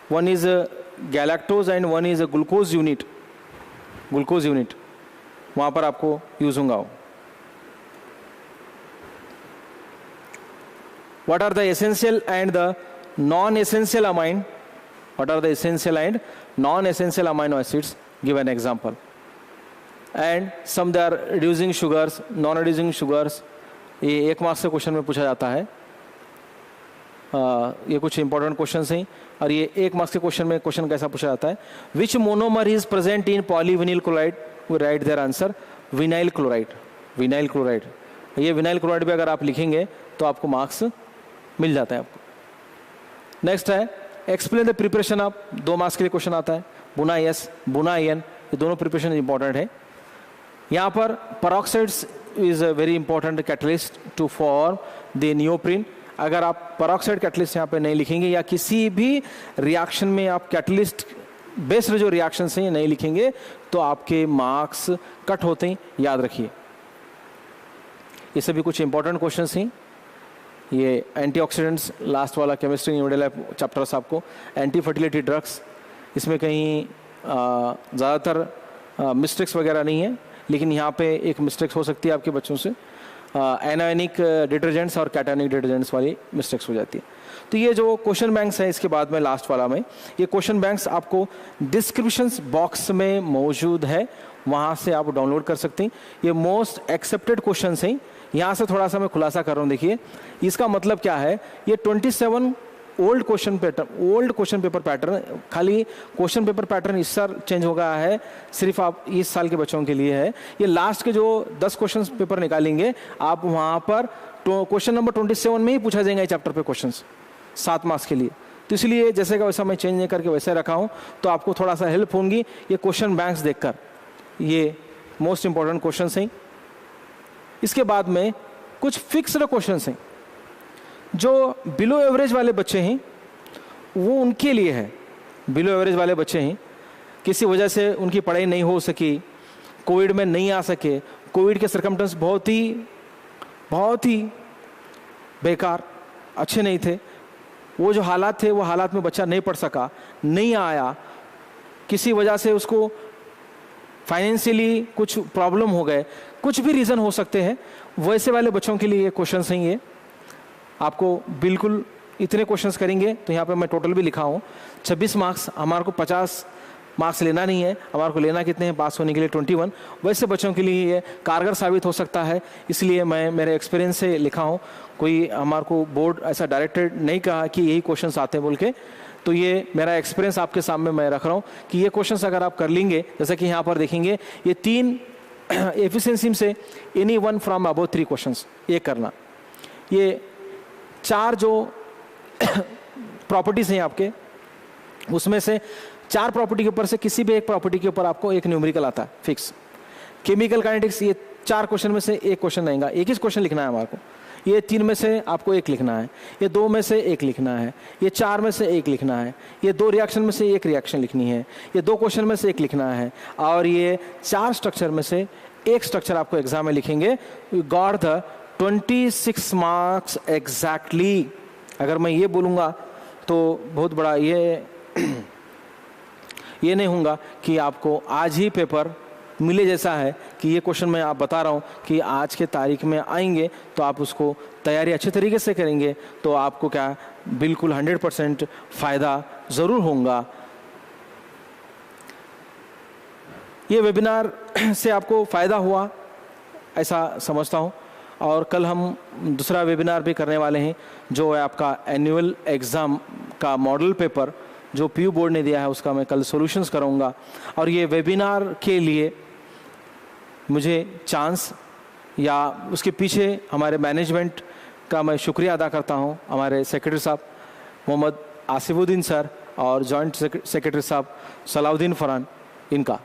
One is a galactose and one is a glucose unit. Glucose unit वहाँ पर आपको यूज होगा. What are the essential and the non-essential amine? What are the essential and non-essential amino acids? Give an example. And some they are reducing sugars, non-reducing sugars. ये 1 मार्क्स से क्वेश्चन में पूछा जाता है. ये कुछ इंपॉर्टेंट क्वेश्चंस हैं, और ये 1 मार्क्स के क्वेश्चन में क्वेश्चन कैसा पूछा जाता है. Which monomer is present in polyvinyl chloride? We write their answer vinyl chloride. Vinyl chloride, ये विनाइल क्लोराइड भी अगर आप लिखेंगे तो आपको मार्क्स मिल जाता है आपको. नेक्स्ट है explain the preparation of, 2 marks के लिए क्वेश्चन आता है. बुना एस, बुना एन, ये दोनों प्रिपरेशन इंपॉर्टेंट है. यहाँ पर peroxides is a very important catalyst to form the neoprene, अगर आप पेरोक्साइड कैटलिस्ट यहाँ पे नहीं लिखेंगे या किसी भी रिएक्शन में आप कैटलिस्ट बेस्ड जो रिएक्शन हैं नहीं लिखेंगे तो आपके मार्क्स कट होते हैं, याद रखिए। ये सभी कुछ इंपॉर्टेंट क्वेश्चंस हैं। ये एंटीऑक्सीडेंट्स लास्ट वाला केमिस्ट्री मिडिल चैप्टर्स आपको, एंटी फर्टिलिटी ड्रग्स, इसमें कहीं ज़्यादातर मिस्टेक्स वगैरह नहीं है, लेकिन यहाँ पे एक मिस्टेक्स हो सकती है आपके बच्चों से, एनायनिक डिटर्जेंट्स और कैटायनिक डिटर्जेंट्स वाली मिस्टेक्स हो जाती है। तो ये जो क्वेश्चन बैंक्स हैं इसके बाद में लास्ट वाला में, ये क्वेश्चन बैंक्स आपको डिस्क्रिप्शंस बॉक्स में मौजूद है, वहाँ से आप डाउनलोड कर सकते हैं। ये मोस्ट एक्सेप्टेड क्वेश्चंस हैं। यहाँ से थोड़ा सा मैं खुलासा कर रहा हूँ, देखिए इसका मतलब क्या है। ये 27 ओल्ड क्वेश्चन पेपर पैटर्न, खाली क्वेश्चन पेपर पैटर्न इस साल चेंज हो गया है, सिर्फ आप इस साल के बच्चों के लिए है। ये लास्ट के जो 10 क्वेश्चन पेपर निकालेंगे आप वहाँ पर क्वेश्चन नंबर 27 में ही पूछा जाएगा चैप्टर पे क्वेश्चंस 7 मार्क्स के लिए। तो इसलिए जैसे का वैसा मैं चेंज नहीं करके वैसे रखा हूँ, तो आपको थोड़ा सा हेल्प होंगी ये क्वेश्चन बैंक्स देखकर। ये मोस्ट इंपॉर्टेंट क्वेश्चन हैं। इसके बाद में कुछ फिक्स्ड क्वेश्चन हैं जो बिलो एवरेज वाले बच्चे हैं, वो उनके लिए है। बिलो एवरेज वाले बच्चे हैं, किसी वजह से उनकी पढ़ाई नहीं हो सकी, कोविड में नहीं आ सके, कोविड के सर्कमस्टेंस बहुत ही बेकार, अच्छे नहीं थे, वो जो हालात थे वो हालात में बच्चा नहीं पढ़ सका, नहीं आया, किसी वजह से उसको फाइनेंशियली कुछ प्रॉब्लम हो गए, कुछ भी रीज़न हो सकते हैं, वैसे वाले बच्चों के लिए ये क्वेश्चन हैं। ये आपको बिल्कुल इतने क्वेश्चंस करेंगे, तो यहाँ पे मैं टोटल भी लिखा हूँ 26 मार्क्स। हमारे को 50 मार्क्स लेना नहीं है, हमारे को लेना कितने हैं पास होने के लिए 21। वैसे बच्चों के लिए ये कारगर साबित हो सकता है, इसलिए मैं मेरे एक्सपीरियंस से लिखा हूँ। कोई हमारे को बोर्ड ऐसा डायरेक्टेड नहीं कहा कि यही क्वेश्चंस आते हैं बोल के, तो ये मेरा एक्सपीरियंस आपके सामने मैं रख रहा हूँ कि ये क्वेश्चंस अगर आप कर लेंगे, जैसे कि यहाँ पर देखेंगे ये 3 एफिशिएंसी से any one from above 3 questions ये करना। ये 4 जो प्रॉपर्टीज हैं आपके, उसमें से 4 प्रॉपर्टी के ऊपर से किसी भी एक प्रॉपर्टी के ऊपर आपको एक न्यूमेरिकल आता है फिक्स। केमिकल काइनेटिक्स, ये 4 क्वेश्चन में से एक क्वेश्चन रहेगा, एक ही क्वेश्चन लिखना है हमारे को। ये 3 में से आपको एक लिखना है, ये 2 में से एक लिखना है, ये 4 में से एक लिखना है, ये 2 रिएक्शन में से एक रिएक्शन लिखनी है, ये 2 क्वेश्चन में से एक लिखना है, और ये 4 स्ट्रक्चर में से एक स्ट्रक्चर आपको एग्जाम में लिखेंगे। You got the 26 marks exactly. अगर मैं ये बोलूँगा तो बहुत बड़ा ये नहीं होगा कि आपको आज ही पेपर मिले जैसा है कि ये क्वेश्चन मैं आप बता रहा हूँ कि आज के तारीख में आएंगे तो आप उसको तैयारी अच्छे तरीके से करेंगे तो आपको क्या बिल्कुल 100% फ़ायदा ज़रूर होगा। ये वेबिनार से आपको फ़ायदा हुआ ऐसा समझता हूँ, और कल हम दूसरा वेबिनार भी करने वाले हैं जो है आपका एनुअल एग्ज़ाम का मॉडल पेपर जो पीयू बोर्ड ने दिया है, उसका मैं कल सॉल्यूशंस कराऊंगा। और ये वेबिनार के लिए मुझे चांस या उसके पीछे हमारे मैनेजमेंट का मैं शुक्रिया अदा करता हूँ, हमारे सेक्रेटरी साहब मोहम्मद आसिफुद्दीन सर और जॉइंट सेक्रेटरी साहब सलाउद्दीन फरहान, इनका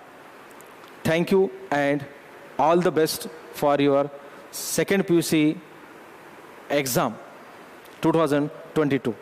thank you and all the best for your second PUC exam 2022।